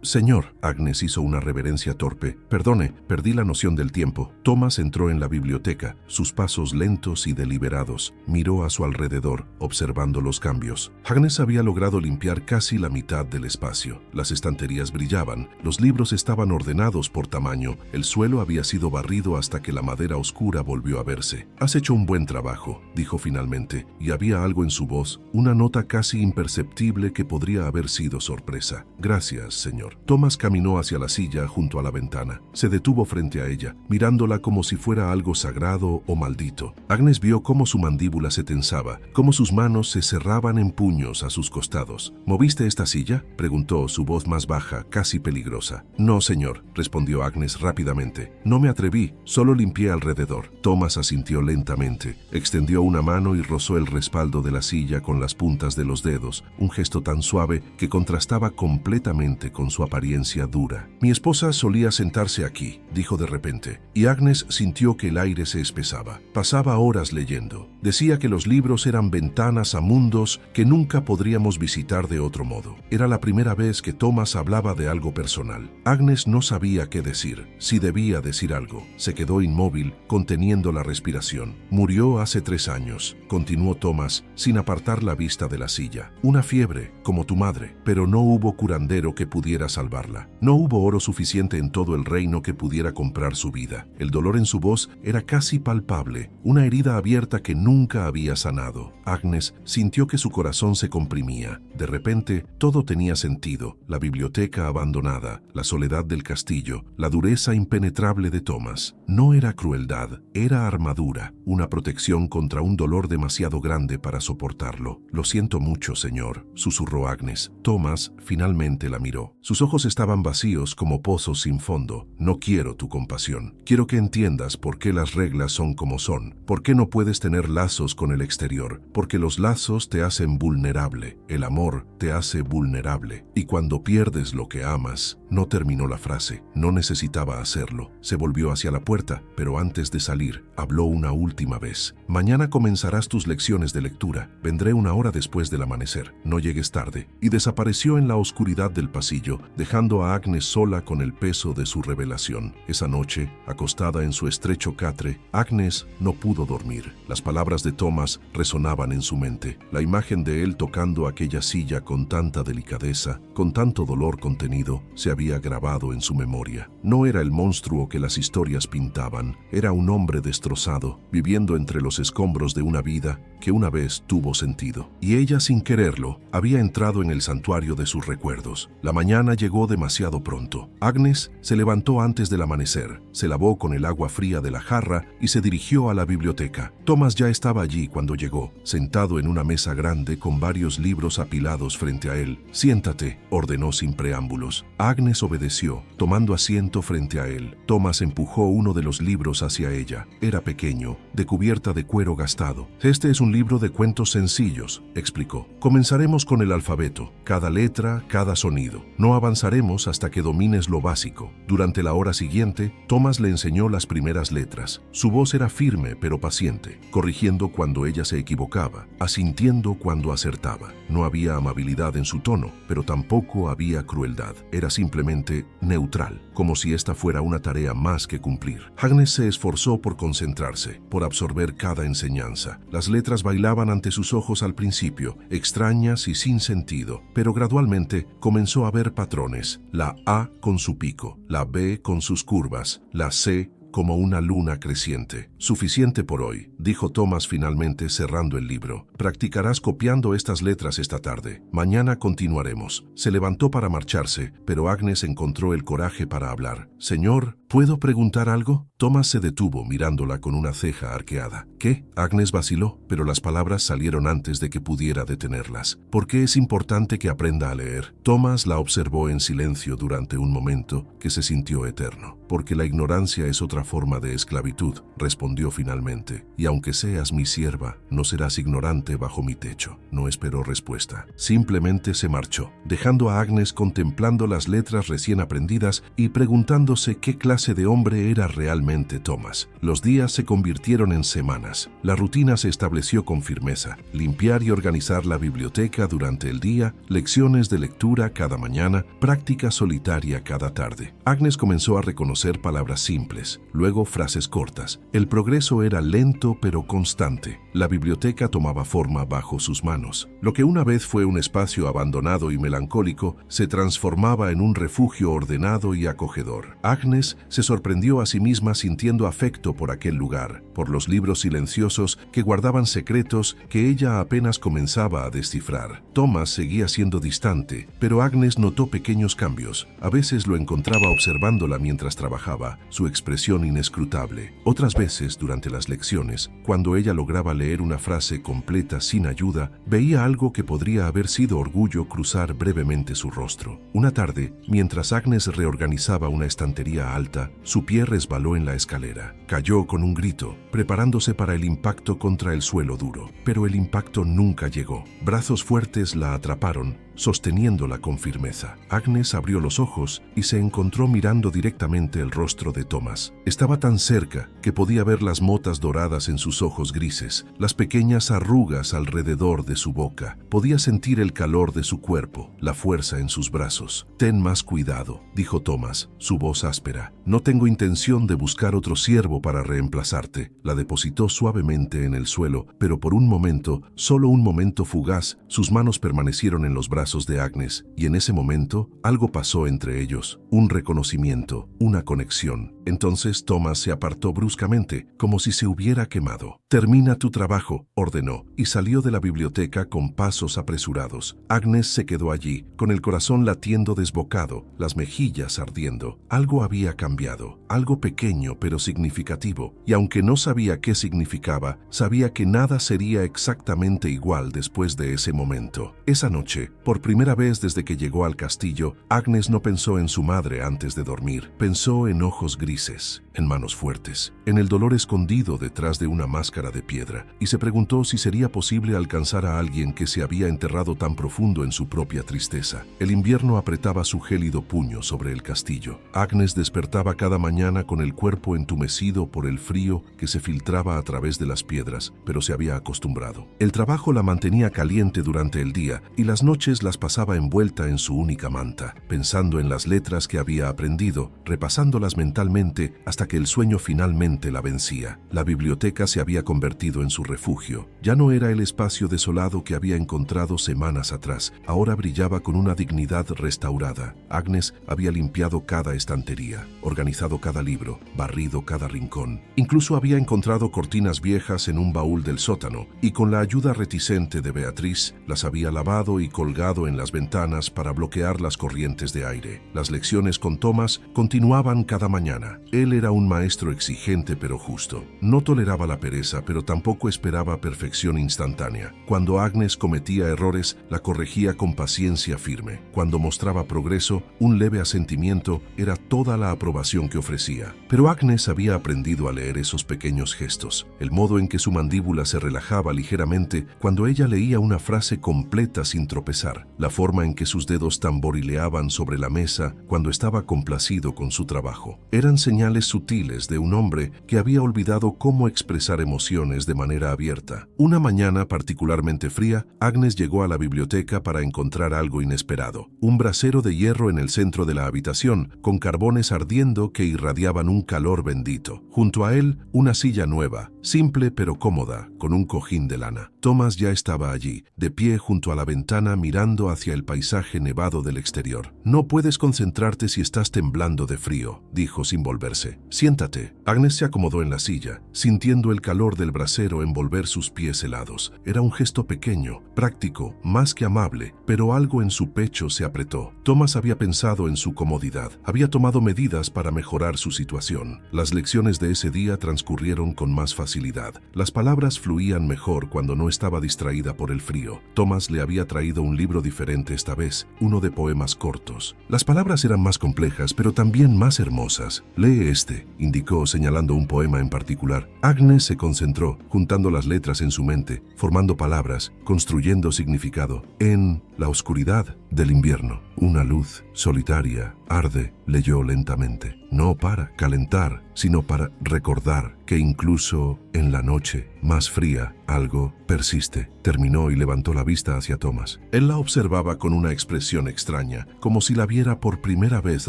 A: «Señor», Agnes hizo una reverencia torpe. «Perdone, perdí la noción del tiempo». Thomas entró en la biblioteca, sus pasos lentos y deliberados. Miró a su alrededor, observando los cambios. Agnes había logrado limpiar casi la mitad del espacio. Las estanterías brillaban, los libros estaban ordenados por tamaño, el suelo había sido barrido hasta que la madera oscura volvió a verse. «Has hecho un buen trabajo», dijo finalmente, y había algo en su voz, una nota casi imperceptible que podría haber sido sorpresa. «Gracias, señor». Thomas caminó hacia la silla junto a la ventana. Se detuvo frente a ella, mirándola como si fuera algo sagrado o maldito. Agnes vio cómo su mandíbula se tensaba, cómo sus manos se cerraban en puños a sus costados. «¿Moviste esta silla?», preguntó, su voz más baja, casi peligrosa. «No, señor», respondió Agnes rápidamente. «No me atreví, solo limpié alrededor». Thomas asintió lentamente, extendió una mano y rozó el respaldo de la silla con las puntas de los dedos, un gesto tan suave que contrastaba completamente con su apariencia dura. Mi esposa solía sentarse aquí, dijo de repente, y Agnes sintió que el aire se espesaba. Pasaba horas leyendo. Decía que los libros eran ventanas a mundos que nunca podríamos visitar de otro modo. Era la primera vez que Thomas hablaba de algo personal. Agnes no sabía qué decir, si debía decir algo. Se quedó inmóvil, conteniendo la respiración. Murió hace 3 años, continuó Thomas, sin apartar la vista de la silla. Una fiebre, como tu madre, pero no hubo curandero que pudiera salvarla. No hubo oro suficiente en todo el reino que pudiera comprar su vida. El dolor en su voz era casi palpable, una herida abierta que nunca había sanado. Agnes sintió que su corazón se comprimía. De repente, todo tenía sentido. La biblioteca abandonada, la soledad del castillo, la dureza impenetrable de Thomas. No era crueldad, era armadura, una protección contra un dolor demasiado grande para soportarlo. Lo siento mucho, señor, susurró Agnes. Thomas finalmente la miró. Sus ojos estaban vacíos como pozos sin fondo. No quiero tu compasión. Quiero que entiendas por qué las reglas son como son, por qué no puedes tener lazos con el exterior, porque los lazos te hacen vulnerable, el amor te hace vulnerable, y cuando pierdes lo que amas. No terminó la frase, no necesitaba hacerlo. Se volvió hacia la puerta, pero antes de salir, habló una última vez. Mañana comenzarás tus lecciones de lectura. Vendré 1 hora después del amanecer. No llegues tarde. Y desapareció en la oscuridad del pasillo, dejando a Agnes sola con el peso de su revelación. Esa noche, acostada en su estrecho catre, Agnes no pudo dormir. Las palabras de Thomas resonaban en su mente. La imagen de él tocando aquella silla con tanta delicadeza, con tanto dolor contenido, se había grabado en su memoria. No era el monstruo que las historias pintaban, era un hombre destrozado, viviendo entre los escombros de una vida que una vez tuvo sentido. Y ella, sin quererlo, había entrado en el santuario de sus recuerdos. La mañana llegó demasiado pronto. Agnes se levantó antes del amanecer, se lavó con el agua fría de la jarra y se dirigió a la biblioteca. Thomas ya estaba allí cuando llegó, sentado en una mesa grande con varios libros apilados frente a él. Siéntate, ordenó sin preámbulos. Agnes obedeció, tomando asiento frente a él. Thomas empujó uno de los libros hacia ella. Era pequeño, de cubierta de cuero gastado. Este es un libro de cuentos sencillos, explicó. Comenzaremos con el alfabeto, cada letra, cada sonido. No avanzaremos hasta que domines lo básico. Durante la hora siguiente, Thomas le enseñó las primeras letras. Su voz era firme pero paciente, corrigiendo cuando ella se equivocaba, asintiendo cuando acertaba. No había amabilidad en su tono, pero tampoco había crueldad. Era simplemente neutral, como si esta fuera una tarea más que cumplir. Agnes se esforzó por concentrarse, por absorber cada enseñanza. Las letras bailaban ante sus ojos al principio, extrañas y sin sentido, pero gradualmente comenzó a ver patrones. La A con su pico, la B con sus curvas, la C como una luna creciente. Suficiente por hoy, dijo Thomas finalmente cerrando el libro. Practicarás copiando estas letras esta tarde. Mañana continuaremos. Se levantó para marcharse, pero Agnes encontró el coraje para hablar. Señor, ¿puedo preguntar algo? Thomas se detuvo mirándola con una ceja arqueada. ¿Qué? Agnes vaciló, pero las palabras salieron antes de que pudiera detenerlas. ¿Por qué es importante que aprenda a leer? Thomas la observó en silencio durante un momento que se sintió eterno. Porque la ignorancia es otra forma de esclavitud, respondió finalmente. Y aunque seas mi sierva, no serás ignorante bajo mi techo. No esperó respuesta. Simplemente se marchó, dejando a Agnes contemplando las letras recién aprendidas y preguntándose qué clase de hombre era realmente Thomas. Los días se convirtieron en semanas. La rutina se estableció con firmeza. Limpiar y organizar la biblioteca durante el día, lecciones de lectura cada mañana, práctica solitaria cada tarde. Agnes comenzó a reconocer palabras simples, luego frases cortas. El progreso era lento pero constante. La biblioteca tomaba forma bajo sus manos. Lo que una vez fue un espacio abandonado y melancólico se transformaba en un refugio ordenado y acogedor. Agnes se sorprendió a sí misma sintiendo afecto por aquel lugar, por los libros silenciosos que guardaban secretos que ella apenas comenzaba a descifrar. Thomas seguía siendo distante, pero Agnes notó pequeños cambios. A veces lo encontraba observándola mientras trabajaba, su expresión inescrutable. Otras veces, durante las lecciones, cuando ella lograba leer una frase completa sin ayuda, veía algo que podría haber sido orgullo cruzar brevemente su rostro. Una tarde, mientras Agnes reorganizaba una estantería alta, su pie resbaló en la escalera. Cayó con un grito, preparándose para el impacto contra el suelo duro. Pero el impacto nunca llegó. Brazos fuertes la atraparon sosteniéndola con firmeza. Agnes abrió los ojos y se encontró mirando directamente el rostro de Thomas. Estaba tan cerca que podía ver las motas doradas en sus ojos grises, las pequeñas arrugas alrededor de su boca. Podía sentir el calor de su cuerpo, la fuerza en sus brazos. «Ten más cuidado», dijo Thomas, su voz áspera. «No tengo intención de buscar otro siervo para reemplazarte». La depositó suavemente en el suelo, pero por un momento, solo un momento fugaz, sus manos permanecieron en los brazos de Agnes, y en ese momento algo pasó entre ellos, un reconocimiento, una conexión. Entonces Thomas se apartó bruscamente, como si se hubiera quemado. «Termina tu trabajo», ordenó, y salió de la biblioteca con pasos apresurados. Agnes se quedó allí, con el corazón latiendo desbocado, las mejillas ardiendo. Algo había cambiado, algo pequeño pero significativo, y aunque no sabía qué significaba, sabía que nada sería exactamente igual después de ese momento. Esa noche, por primera vez desde que llegó al castillo, Agnes no pensó en su madre antes de dormir. Pensó en ojos grises, en manos fuertes, en el dolor escondido detrás de una máscara de piedra, y se preguntó si sería posible alcanzar a alguien que se había enterrado tan profundo en su propia tristeza. El invierno apretaba su gélido puño sobre el castillo. Agnes despertaba cada mañana con el cuerpo entumecido por el frío que se filtraba a través de las piedras, pero se había acostumbrado. El trabajo la mantenía caliente durante el día y las noches las pasaba envuelta en su única manta, pensando en las letras que había aprendido, repasándolas mentalmente hasta que el sueño finalmente la vencía. La biblioteca se había convertido en su refugio. Ya no era el espacio desolado que había encontrado semanas atrás. Ahora brillaba con una dignidad restaurada. Agnes había limpiado cada estantería, organizado cada libro, barrido cada rincón. Incluso había encontrado cortinas viejas en un baúl del sótano y con la ayuda reticente de Beatriz las había lavado y colgado en las ventanas para bloquear las corrientes de aire. Las lecciones con Thomas continuaban cada mañana. Él era un maestro exigente pero justo. No toleraba la pereza, pero tampoco esperaba perfección instantánea. Cuando Agnes cometía errores, la corregía con paciencia firme. Cuando mostraba progreso, un leve asentimiento era toda la aprobación que ofrecía. Pero Agnes había aprendido a leer esos pequeños gestos, el modo en que su mandíbula se relajaba ligeramente cuando ella leía una frase completa sin tropezar, la forma en que sus dedos tamborileaban sobre la mesa cuando estaba complacido con su trabajo. Eran señales sutiles de un hombre que había olvidado cómo expresar emociones de manera abierta. Una mañana particularmente fría, Agnes llegó a la biblioteca para encontrar algo inesperado. Un brasero de hierro en el centro de la habitación, con carbones ardiendo que irradiaban un calor bendito. Junto a él, una silla nueva, simple pero cómoda, con un cojín de lana. Thomas ya estaba allí, de pie junto a la ventana mirando hacia el paisaje nevado del exterior. «No puedes concentrarte si estás temblando de frío», dijo sin volverse. «Siéntate». Agnes se acomodó en la silla, sintiendo el calor del brasero envolver sus pies helados. Era un gesto pequeño, práctico, más que amable, pero algo en su pecho se apretó. Thomas había pensado en su comodidad, había tomado medidas para mejorar su situación. Las lecciones de ese día transcurrieron con más facilidad. Las palabras fluían mejor cuando no estaba distraída por el frío. Thomas le había traído un libro diferente esta vez, uno de poemas cortos. Las palabras eran más complejas, pero también más hermosas. «Lee este», indicó señalando un poema en particular. Agnes se concentró, juntando las letras en su mente, formando palabras, construyendo significado. «En la oscuridad del invierno, una luz solitaria arde», leyó lentamente. No para calentar, sino para recordar que incluso en la noche más fría algo persiste. Terminó y levantó la vista hacia Thomas. Él la observaba con una expresión extraña, como si la viera por primera vez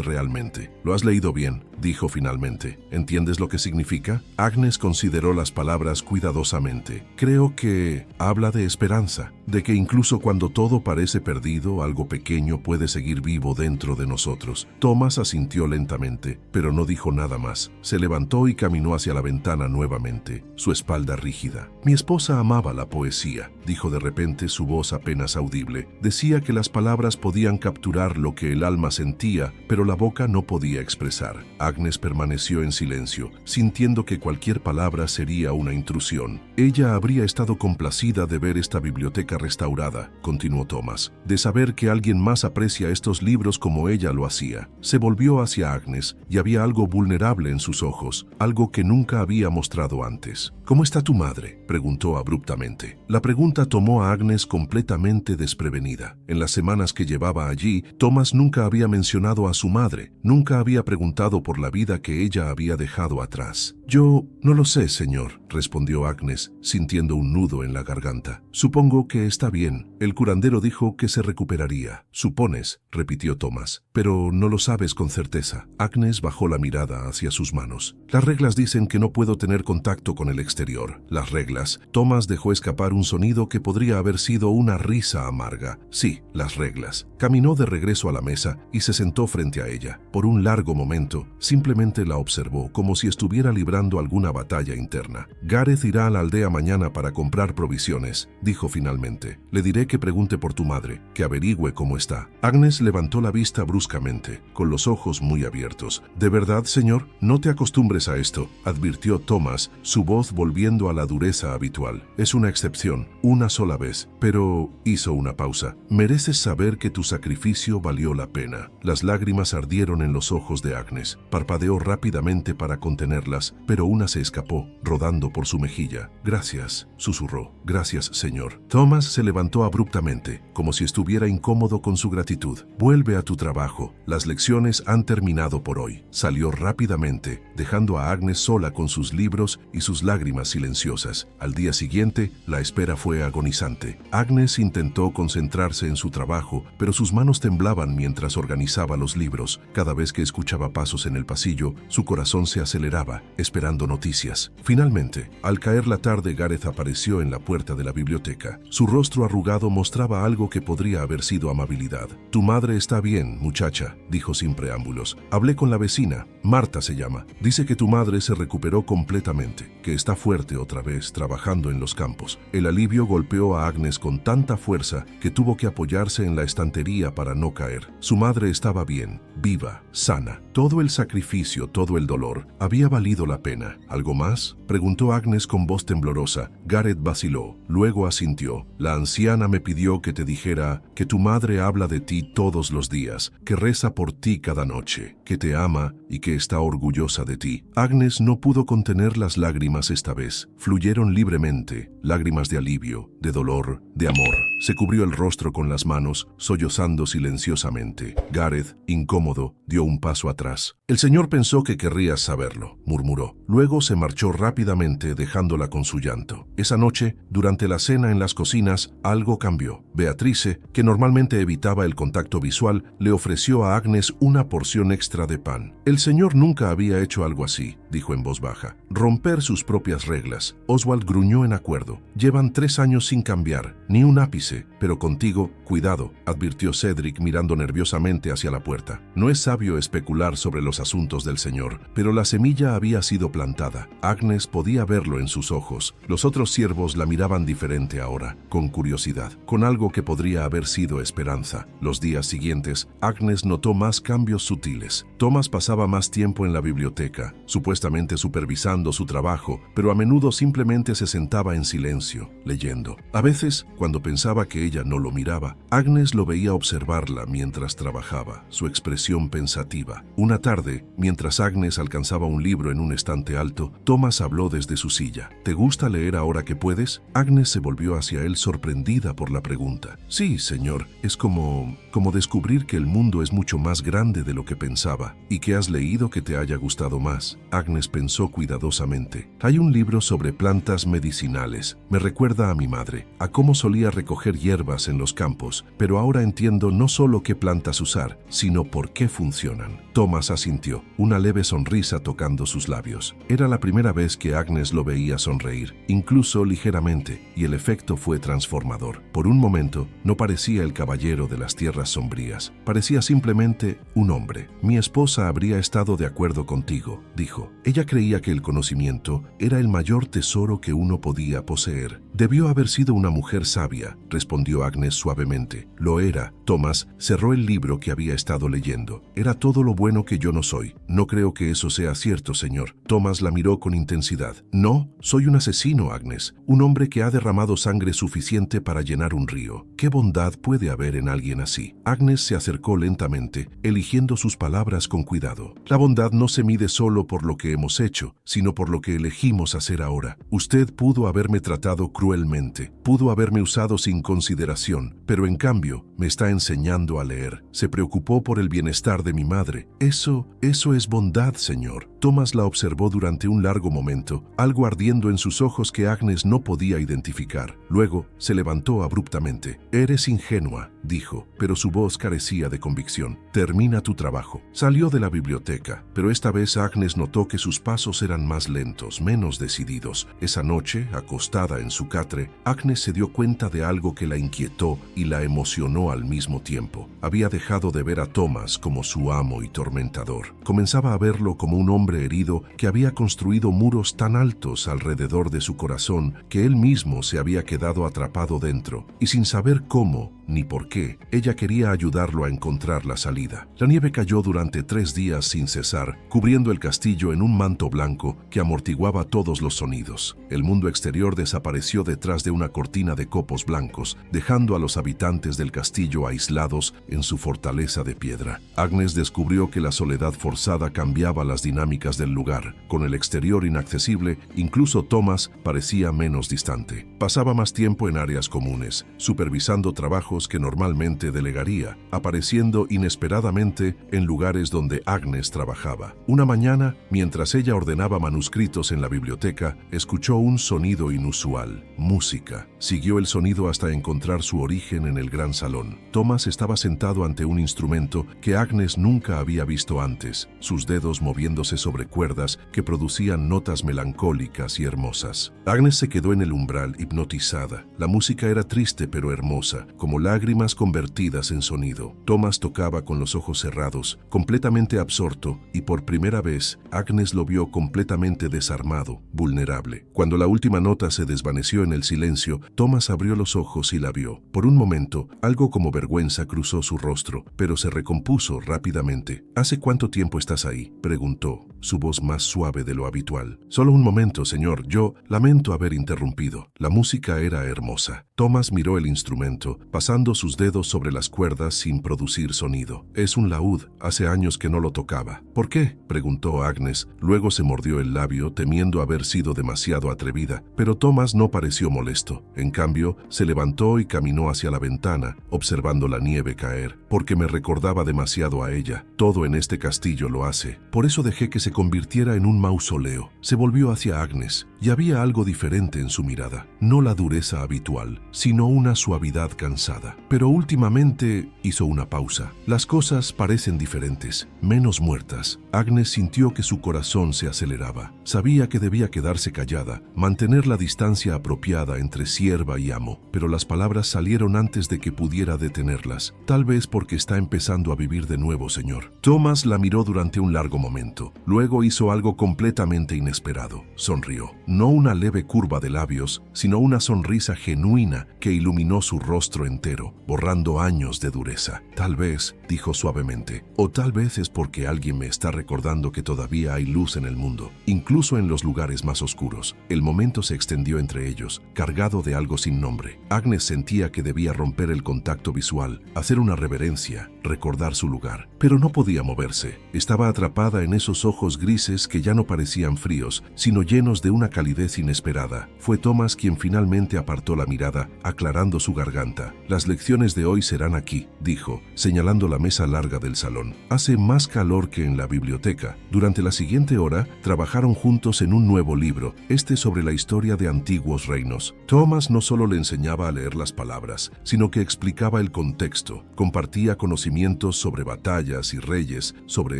A: realmente. «Lo has leído bien», dijo finalmente. «¿Entiendes lo que significa?» Agnes consideró las palabras cuidadosamente. «Creo que habla de esperanza, de que incluso cuando todo parece perdido, algo pequeño puede seguir vivo dentro de nosotros». Thomas asintió lentamente, pero no dijo nada más. Se levantó y caminó hacia la ventana nuevamente, su espalda rígida. «Mi esposa amaba la poesía», dijo de repente, su voz apenas audible. «Decía que las palabras podían capturar lo que el alma sentía, pero la boca no podía expresar». Agnes permaneció en silencio, sintiendo que cualquier palabra sería una intrusión. Ella habría estado complacida de ver esta biblioteca restaurada, continuó Thomas, de saber que alguien más aprecia estos libros como ella lo hacía. Se volvió hacia Agnes y había algo vulnerable en sus ojos, algo que nunca había mostrado antes. ¿Cómo está tu madre?, preguntó abruptamente. La pregunta tomó a Agnes completamente desprevenida. En las semanas que llevaba allí, Thomas nunca había mencionado a su madre, nunca había preguntado por la vida que ella había dejado atrás. Yo no lo sé, señor, respondió Agnes, sintiendo un nudo en la garganta. Supongo que está bien. El curandero dijo que se recuperaría. Supones, repitió Thomas, pero no lo sabes con certeza. Agnes bajó la mirada hacia sus manos. Las reglas dicen que no puedo tener contacto con el exterior. Las reglas. Thomas dejó escapar un sonido que podría haber sido una risa amarga. Sí, las reglas. Caminó de regreso a la mesa y se sentó frente a ella. Por un largo momento, simplemente la observó como si estuviera librando alguna batalla interna. Gareth irá a la aldea mañana para comprar provisiones, dijo finalmente. Le diré que pregunte por tu madre, que averigüe cómo está. Agnes levantó la vista bruscamente, con los ojos muy abiertos. ¿De verdad, señor? No te acostumbres a esto, advirtió Thomas, su voz volviendo a la dureza habitual. Es una excepción, una sola vez, pero hizo una pausa. Mereces saber que tu sacrificio valió la pena. Las lágrimas ardieron en los ojos de Agnes. Parpadeó rápidamente para contenerlas, pero una se escapó, rodando por su mejilla. Gracias, susurró. Gracias, señor. Thomas se levantó abruptamente, como si estuviera incómodo con su gratitud. Vuelve a tu trabajo. Las lecciones han terminado por hoy. Salió rápidamente, dejando a Agnes sola con sus libros y sus lágrimas silenciosas. Al día siguiente, la espera fue agonizante. Agnes intentó concentrarse en su trabajo, pero sus manos temblaban mientras organizaba los libros. Cada vez que escuchaba pasos en el pasillo, su corazón se aceleraba, esperando noticias. Finalmente, al caer la tarde, Gareth apareció en la puerta de la biblioteca. Su rostro arrugado mostraba algo que podría haber sido amabilidad. Tu madre está bien, muchacha, dijo sin preámbulos. Hablé con la vecina, Marta se llama. Dice que tu madre se recuperó completamente, que está fuerte otra vez, trabajando en los campos. El alivio golpeó a Agnes con tanta fuerza que tuvo que apoyarse en la estantería para no caer. Su madre estaba bien, viva, sana. Todo el sacrificio, todo el dolor, había valido la pena. ¿Algo más?, preguntó Agnes con voz temblorosa. Gareth vaciló, luego asintió. La anciana me pidió que te dijera que tu madre habla de ti todos los días, que reza por ti cada noche, que te ama y que está orgullosa de ti. Agnes no pudo contener las lágrimas esta vez. Fluyeron libremente, lágrimas de alivio, de dolor, de amor. Se cubrió el rostro con las manos, sollozando silenciosamente. Gareth, incómodo, dio un paso atrás. El señor pensó que querrías saberlo, murmuró. Luego se marchó rápidamente, dejándola con su llanto. Esa noche, durante la cena en las cocinas, algo cambió. Beatrice, que normalmente evitaba el contacto visual, le ofreció a Agnes una porción extra de pan. El señor nunca había hecho algo así, dijo en voz baja. Romper sus propias reglas. Oswald gruñó en acuerdo. Llevan 3 años sin cambiar, ni un ápice, pero contigo, cuidado, advirtió Cedric mirando nerviosamente hacia la puerta. No es sabio especular sobre los asuntos del señor, pero la semilla había sido plantada. Agnes podía verlo en sus ojos. Los otros siervos la miraban diferente ahora, con curiosidad, con algo que podría haber sido esperanza. Los días siguientes, Agnes notó más cambios sutiles. Thomas pasaba más tiempo en la biblioteca, supuestamente supervisando su trabajo, pero a menudo simplemente se sentaba en silencio, leyendo. A veces, cuando pensaba que ella no lo miraba, Agnes lo veía observarla mientras trabajaba, su expresión pensativa. Una tarde, mientras Agnes alcanzaba un libro en un estante alto, Thomas habló desde su silla. ¿Te gusta leer ahora que puedes? Agnes se volvió hacia él sorprendida por la pregunta. Sí, señor, es como descubrir que el mundo es mucho más grande de lo que pensaba. ¿Y qué has leído que te haya gustado más? Agnes pensó cuidadosamente. Hay un libro sobre plantas medicinales. Me recuerda a mi madre, a cómo solía recoger hierbas en los campos, pero ahora entiendo no solo qué plantas usar, sino por qué funcionan. Thomas asintió, una leve sonrisa tocando sus labios. Era la primera vez que Agnes lo veía sonreír, incluso ligeramente, y el efecto fue transformador. Por un momento, no parecía el caballero de las tierras sombrías. Parecía simplemente un hombre. Mi esposa habría estado de acuerdo contigo, dijo. Ella creía que el conocimiento era el mayor tesoro que uno podía poseer. Debió haber sido una mujer sabia, respondió Agnes suavemente. Lo era. Thomas cerró el libro que había estado leyendo. Era todo lo bueno que yo no soy. soy. No creo que eso sea cierto, señor. Thomas la miró con intensidad. No, soy un asesino, Agnes. Un hombre que ha derramado sangre suficiente para llenar un río. ¿Qué bondad puede haber en alguien así? Agnes se acercó lentamente, eligiendo sus palabras con cuidado. La bondad no se mide solo por lo que hemos hecho, sino por lo que elegimos hacer ahora. Usted pudo haberme tratado cruelmente, pudo haberme usado sin consideración, pero en cambio me está enseñando a leer. Se preocupó por el bienestar de mi madre. Eso es bondad, señor. Thomas la observó durante un largo momento, algo ardiendo en sus ojos que Agnes no podía identificar. Luego se levantó abruptamente. «Eres ingenua», dijo, pero su voz carecía de convicción. «Termina tu trabajo». Salió de la biblioteca, pero esta vez Agnes notó que sus pasos eran más lentos, menos decididos. Esa noche, acostada en su catre, Agnes se dio cuenta de algo que la inquietó y la emocionó al mismo tiempo. Había dejado de ver a Thomas como su amo y tormentador. Comenzaba a verlo como un hombre herido que había construido muros tan altos alrededor de su corazón que él mismo se había quedado atrapado dentro, y sin saber cómo ni por qué, ella quería ayudarlo a encontrar la salida. La nieve cayó durante 3 días sin cesar, cubriendo el castillo en un manto blanco que amortiguaba todos los sonidos. El mundo exterior desapareció detrás de una cortina de copos blancos, dejando a los habitantes del castillo aislados en su fortaleza de piedra. Agnes descubrió que la soledad forzada cambiaba las dinámicas del lugar. Con el exterior inaccesible, incluso Thomas parecía menos distante. Pasaba más tiempo en áreas comunes, supervisando trabajos que normalmente delegaría, apareciendo inesperadamente en lugares donde Agnes trabajaba. Una mañana, mientras ella ordenaba manuscritos en la biblioteca, escuchó un sonido inusual: música. Siguió el sonido hasta encontrar su origen en el gran salón. Thomas estaba sentado ante un instrumento que Agnes nunca había visto antes, sus dedos moviéndose sobre cuerdas que producían notas melancólicas y hermosas. Agnes se quedó en el umbral hipnotizada. La música era triste pero hermosa, como lágrimas convertidas en sonido. Thomas tocaba con los ojos cerrados, completamente absorto, y por primera vez Agnes lo vio completamente desarmado, vulnerable. Cuando la última nota se desvaneció en el silencio, Thomas abrió los ojos y la vio. Por un momento, algo como vergüenza cruzó su rostro, pero se recompuso rápidamente. «¿Hace cuánto tiempo estás ahí?», preguntó, su voz más suave de lo habitual. «Solo un momento, señor. Yo lamento haber interrumpido». La música era hermosa. Thomas miró el instrumento, pasando sus dedos sobre las cuerdas sin producir sonido. «Es un laúd. Hace años que no lo tocaba». «¿Por qué?», preguntó Agnes. Luego se mordió el labio, temiendo haber sido demasiado atrevida, pero Thomas no pareció molesto. En cambio, se levantó y caminó hacia la ventana, observando la nieve caer. «Porque me recordaba demasiado a ella. Todo en este castillo lo hace. Por eso dejé que se convirtiera en un mausoleo». Se volvió hacia Agnes, y había algo diferente en su mirada. No la dureza habitual, sino una suavidad cansada. Pero últimamente hizo una pausa. «Las cosas parecen diferentes, menos muertas». Agnes sintió que su corazón se aceleraba. Sabía que debía quedarse callada, mantener la distancia apropiada entre sierva y amo, pero las palabras salieron antes de que pudiera detenerlas. «Tal vez porque está empezando a vivir de nuevo, señor». Thomas la miró durante un largo momento. Luego hizo algo completamente inesperado. Sonrió. No una leve curva de labios, sino una sonrisa genuina que iluminó su rostro entero, borrando años de dureza. «Tal vez», dijo suavemente, «o tal vez es porque alguien me está recordando que todavía hay luz en el mundo, incluso en los lugares más oscuros». El momento se extendió entre ellos, cargado de algo sin nombre. Agnes sentía que debía romper el contacto visual, hacer una reverencia, recordar su lugar, pero no podía moverse. Estaba atrapada en esos ojos grises que ya no parecían fríos, sino llenos de una calidez inesperada. Fue Thomas quien finalmente apartó la mirada, aclarando su garganta. «Las lecciones de hoy serán aquí», dijo, señalando la mesa larga del salón. «Hace más calor que en la biblioteca». Durante la siguiente hora, trabajaron juntos en un nuevo libro, sobre la historia de antiguos reinos. Thomas no solo le enseñaba a leer las palabras, sino que explicaba el contexto, compartía conocimientos sobre batallas y reyes, sobre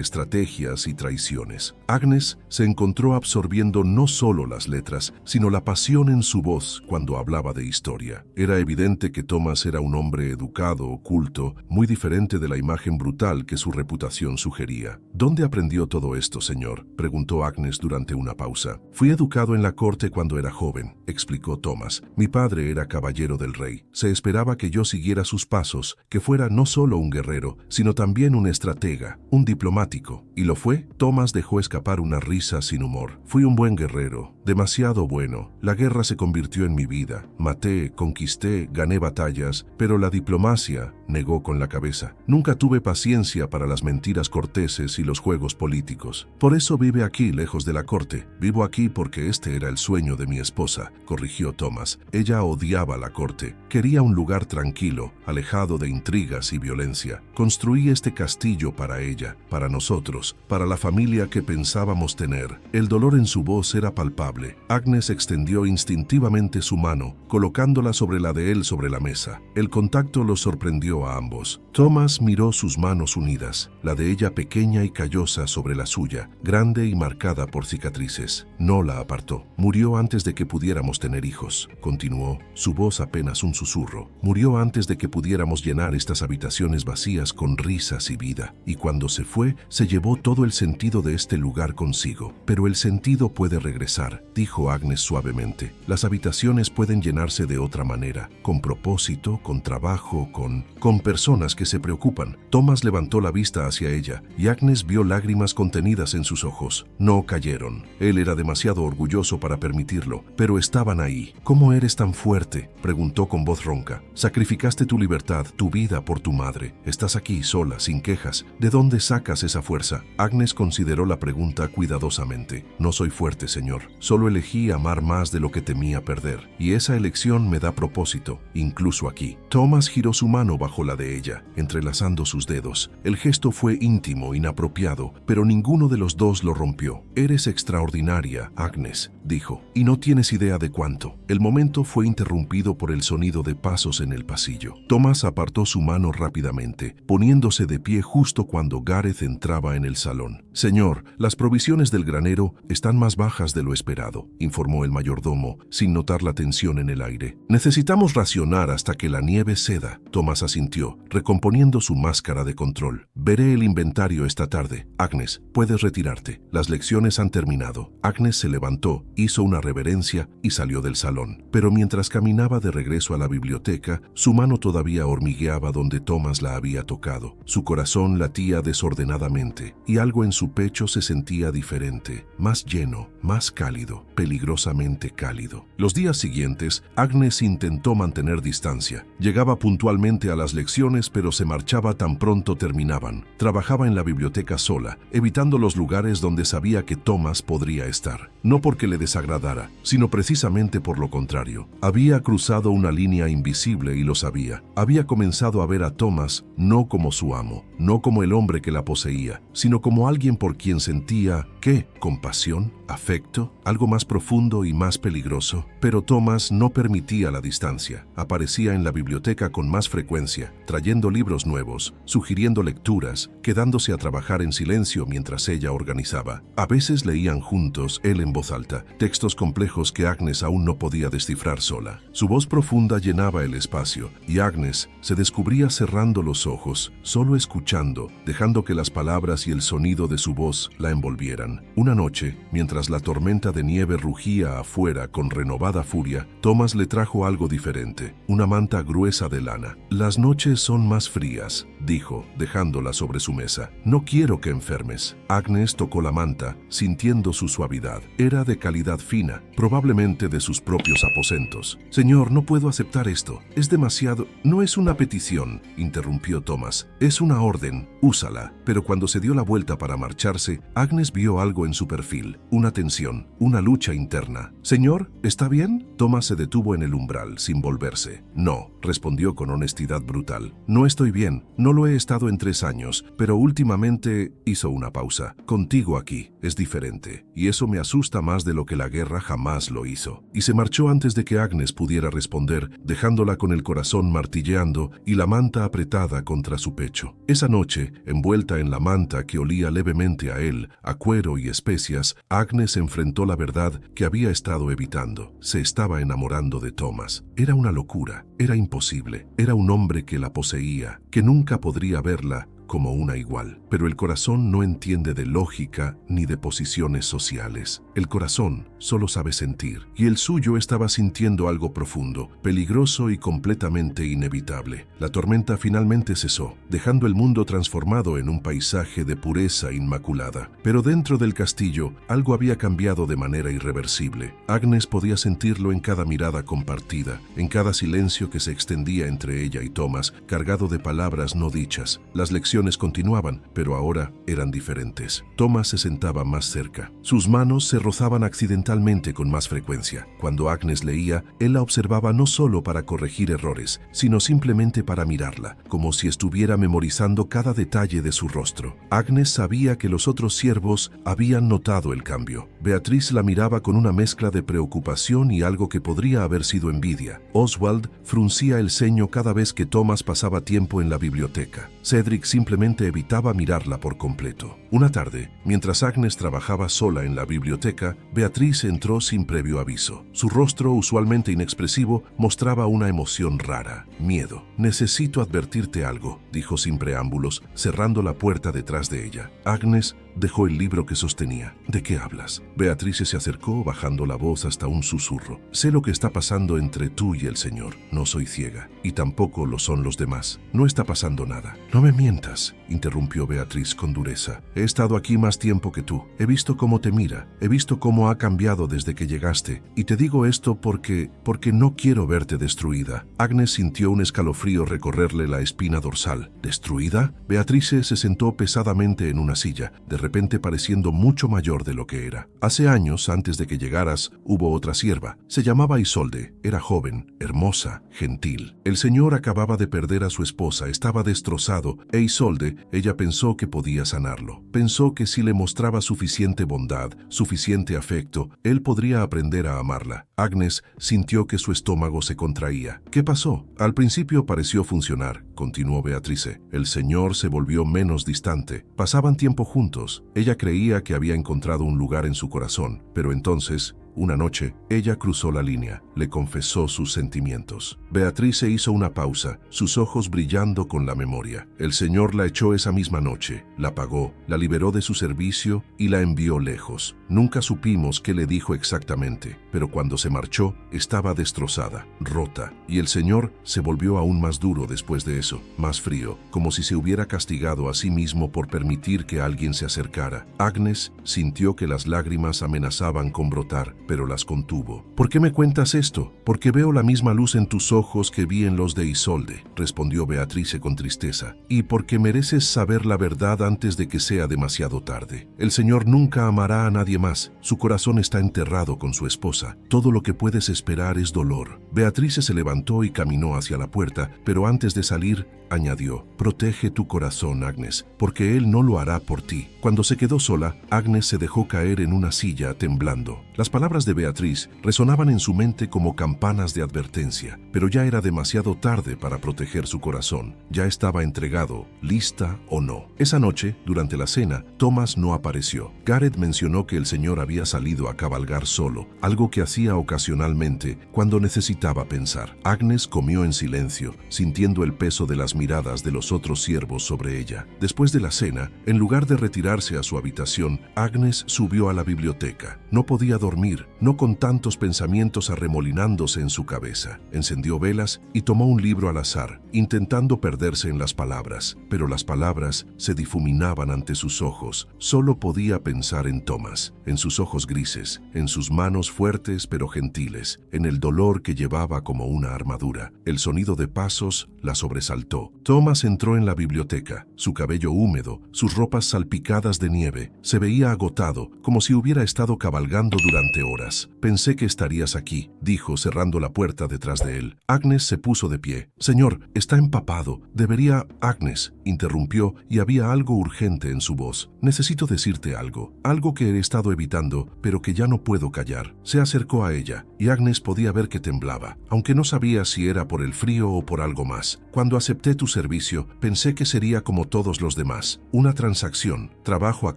A: estrategias y traiciones. Agnes. Agnes se encontró absorbiendo no solo las letras, sino la pasión en su voz cuando hablaba de historia. Era evidente que Thomas era un hombre educado, culto, muy diferente de la imagen brutal que su reputación sugería. ¿Dónde aprendió todo esto, señor?, preguntó Agnes durante una pausa. Fui educado en la corte cuando era joven, explicó Thomas. Mi padre era caballero del rey. Se esperaba que yo siguiera sus pasos, que fuera no solo un guerrero, sino también un estratega, un diplomático. ¿Y lo fue? Thomas dejó escapar una risa sin humor. Fui un buen guerrero, demasiado bueno. La guerra se convirtió en mi vida. Maté, conquisté, gané batallas, pero la diplomacia, negó con la cabeza. Nunca tuve paciencia para las mentiras corteses y los juegos políticos. Por eso vive aquí, lejos de la corte. Vivo aquí porque este era el sueño de mi esposa, corrigió Thomas. Ella odiaba la corte. Quería un lugar tranquilo, alejado de intrigas y violencia. Construí este castillo para ella, para nosotros, para la familia que pensábamos tener. El dolor en su voz era palpable. Agnes extendió instintivamente su mano, colocándola sobre la de él sobre la mesa. El contacto los sorprendió a ambos. Thomas miró sus manos unidas, la de ella pequeña y callosa sobre la suya, grande y marcada por cicatrices. No la apartó. Murió antes de que pudiéramos tener hijos, continuó, su voz apenas un susurro. Murió antes de que pudiéramos llenar estas habitaciones vacías con risas y vida. Y cuando se fue, se llevó todo el sentido de este lugar consigo. Pero el sentido puede regresar, dijo Agnes suavemente. Las habitaciones pueden llenarse de otra manera, con propósito, con trabajo, con personas que se preocupan. Thomas levantó la vista hacia ella y Agnes vio lágrimas contenidas en sus ojos. No cayeron. Él era demasiado orgulloso para permitirlo, pero estaban ahí. ¿Cómo eres tan fuerte?, preguntó con voz ronca. Sacrificaste tu libertad, tu vida por tu madre. Estás aquí sola, sin quejas. ¿De dónde sacas esa fuerza? Agnes consideró la pregunta cuidadosamente. No soy fuerte, señor. Solo elegí amar más de lo que temía perder. Y esa elección me da propósito, incluso aquí. Thomas giró su mano bajo la de ella, entrelazando sus dedos. El gesto fue íntimo, inapropiado, pero ninguno de los dos lo rompió. Eres extraordinaria, Agnes, dijo, y no tienes idea de cuánto. El momento fue interrumpido por el sonido de pasos en el pasillo. Thomas apartó su mano rápidamente, poniéndose de pie justo cuando Gareth entraba en el salón. Señor, las provisiones del granero están más bajas de lo esperado, informó el mayordomo, sin notar la tensión en el aire. Necesitamos racionar hasta que la nieve ceda. Thomas asintió, recomponiendo su máscara de control. Veré el inventario esta tarde. Agnes, puedes retirarte. Las lecciones han terminado. Agnes se levantó, hizo una reverencia y salió del salón. Pero mientras caminaba de regreso a la biblioteca, su mano todavía hormigueaba donde Thomas la había tocado. Su corazón latía desordenadamente y algo en su pecho se sentía diferente, más lleno, más cálido, peligrosamente cálido. Los días siguientes, Agnes intentó mantener distancia. Llegaba puntualmente a las lecciones, pero se marchaba tan pronto terminaban. Trabajaba en la biblioteca sola, evitando los lugares donde sabía que Thomas podría estar. No porque le desagradara, sino precisamente por lo contrario. Había cruzado una línea invisible y lo sabía. Había comenzado a ver a Thomas no como su amo, no como el hombre que la poseía, sino como alguien por quien sentía, ¿qué? ¿Compasión? ¿Afecto? ¿Algo más profundo y más peligroso? Pero Thomas no permitía la distancia. Aparecía en la biblioteca con más frecuencia, trayendo libros nuevos, sugiriendo lecturas, quedándose a trabajar en silencio mientras ella organizaba. A veces leían juntos, él en voz alta, textos complejos que Agnes aún no podía descifrar sola. Su voz profunda llenaba el espacio, y Agnes se descubría cerrando los ojos, solo escuchando, dejando que las palabras y el sonido de su voz la envolvieran. Una noche, mientras la tormenta de nieve rugía afuera con renovada furia, Thomas le trajo algo diferente, una manta gruesa de lana. Las noches son más frías, dijo, dejándola sobre su mesa. No quiero que enfermes. Agnes tocó la manta, sintiendo su suavidad. Era de calidad fina, probablemente de sus propios aposentos. Señor, no puedo aceptar esto. Es demasiado. No es una petición, interrumpió Thomas. Es una orden. Úsala. Pero cuando se dio la vuelta para marcharse, Agnes vio algo en su perfil. Una tensión, una lucha interna. Señor, ¿está bien? Thomas se detuvo en el umbral, sin volverse. No, respondió con honestidad brutal. No estoy bien. No No lo he estado en 3 años, pero últimamente hizo una pausa. Contigo aquí es diferente, y eso me asusta más de lo que la guerra jamás lo hizo. Y se marchó antes de que Agnes pudiera responder, dejándola con el corazón martilleando y la manta apretada contra su pecho. Esa noche, envuelta en la manta que olía levemente a él, a cuero y especias, Agnes enfrentó la verdad que había estado evitando. Se estaba enamorando de Thomas. Era una locura, era imposible, era un hombre que la poseía, que nunca podría verla como una igual. Pero el corazón no entiende de lógica ni de posiciones sociales. El corazón solo sabe sentir, y el suyo estaba sintiendo algo profundo, peligroso y completamente inevitable. La tormenta finalmente cesó, dejando el mundo transformado en un paisaje de pureza inmaculada. Pero dentro del castillo, algo había cambiado de manera irreversible. Agnes podía sentirlo en cada mirada compartida, en cada silencio que se extendía entre ella y Thomas, cargado de palabras no dichas. Las lecciones continuaban, pero ahora eran diferentes. Thomas se sentaba más cerca. Sus manos se rozaban accidentalmente con más frecuencia. Cuando Agnes leía, él la observaba no solo para corregir errores, sino simplemente para mirarla, como si estuviera memorizando cada detalle de su rostro. Agnes sabía que los otros siervos habían notado el cambio. Beatriz la miraba con una mezcla de preocupación y algo que podría haber sido envidia. Oswald fruncía el ceño cada vez que Thomas pasaba tiempo en la biblioteca. Cedric simplemente evitaba mirarla por completo. Una tarde, mientras Agnes trabajaba sola en la biblioteca, Beatriz entró sin previo aviso. Su rostro, usualmente inexpresivo, mostraba una emoción rara, miedo. «Necesito advertirte algo», dijo sin preámbulos, cerrando la puerta detrás de ella. Agnes dejó el libro que sostenía. «¿De qué hablas?». Beatriz se acercó, bajando la voz hasta un susurro. «Sé lo que está pasando entre tú y el Señor. No soy ciega, y tampoco lo son los demás. No está pasando nada». «No me mientas», interrumpió Beatriz con dureza. «He estado aquí más tiempo que tú. He visto cómo te mira. He visto cómo ha cambiado desde que llegaste. Y te digo esto porque no quiero verte destruida». Agnes sintió un escalofrío recorrerle la espina dorsal. ¿Destruida? Beatriz se sentó pesadamente en una silla, de repente pareciendo mucho mayor de lo que era. «Hace años, antes de que llegaras, hubo otra sierva. Se llamaba Isolde. Era joven, hermosa, gentil. El señor acababa de perder a su esposa, estaba destrozado, e Isolde, ella pensó que podía sanarlo. Pensó que si le mostraba suficiente bondad, suficiente afecto, él podría aprender a amarla». Agnes sintió que su estómago se contraía. «¿Qué pasó?». «Al principio pareció funcionar», continuó Beatrice. «El señor se volvió menos distante. Pasaban tiempo juntos. Ella creía que había encontrado un lugar en su corazón, pero entonces, una noche, ella cruzó la línea, le confesó sus sentimientos». Beatriz hizo una pausa, sus ojos brillando con la memoria. «El Señor la echó esa misma noche, la pagó, la liberó de su servicio y la envió lejos. Nunca supimos qué le dijo exactamente, pero cuando se marchó, estaba destrozada, rota, y el Señor se volvió aún más duro después de eso, más frío, como si se hubiera castigado a sí mismo por permitir que alguien se acercara». Agnes sintió que las lágrimas amenazaban con brotar, pero las contuvo. «¿Por qué me cuentas esto?». «Porque veo la misma luz en tus ojos que vi en los de Isolde», respondió Beatrice con tristeza. «Y porque mereces saber la verdad antes de que sea demasiado tarde. El Señor nunca amará a nadie más. Su corazón está enterrado con su esposa. Todo lo que puedes esperar es dolor». Beatrice se levantó y caminó hacia la puerta, pero antes de salir, añadió: «Protege tu corazón, Agnes, porque él no lo hará por ti». Cuando se quedó sola, Agnes se dejó caer en una silla temblando. Las palabras de Beatriz resonaban en su mente como campanas de advertencia, pero ya era demasiado tarde para proteger su corazón. Ya estaba entregado, lista o no. Esa noche, durante la cena, Thomas no apareció. Gareth mencionó que el señor había salido a cabalgar solo, algo que hacía ocasionalmente cuando necesitaba pensar. Agnes comió en silencio, sintiendo el peso de las miradas de los otros siervos sobre ella. Después de la cena, en lugar de retirarse a su habitación, Agnes subió a la biblioteca. No podía dormir, no con tantos pensamientos arremolinándose en su cabeza. Encendió velas y tomó un libro al azar, intentando perderse en las palabras, pero las palabras se difuminaban ante sus ojos. Solo podía pensar en Thomas, en sus ojos grises, en sus manos fuertes pero gentiles, en el dolor que llevaba como una armadura. El sonido de pasos la sobresaltó. Thomas entró en la biblioteca, su cabello húmedo, sus ropas salpicadas de nieve. Se veía agotado, como si hubiera estado cabalgando durante horas. horas. Pensé que estarías aquí, dijo, cerrando la puerta detrás de él. Agnes se puso de pie. Señor, está empapado. Debería... Agnes, interrumpió, y había algo urgente en su voz. Necesito decirte algo que he estado evitando, pero que ya no puedo callar. Se acercó a ella, y Agnes podía ver que temblaba, aunque no sabía si era por el frío o por algo más. Cuando acepté tu servicio, pensé que sería como todos los demás, una transacción, trabajo a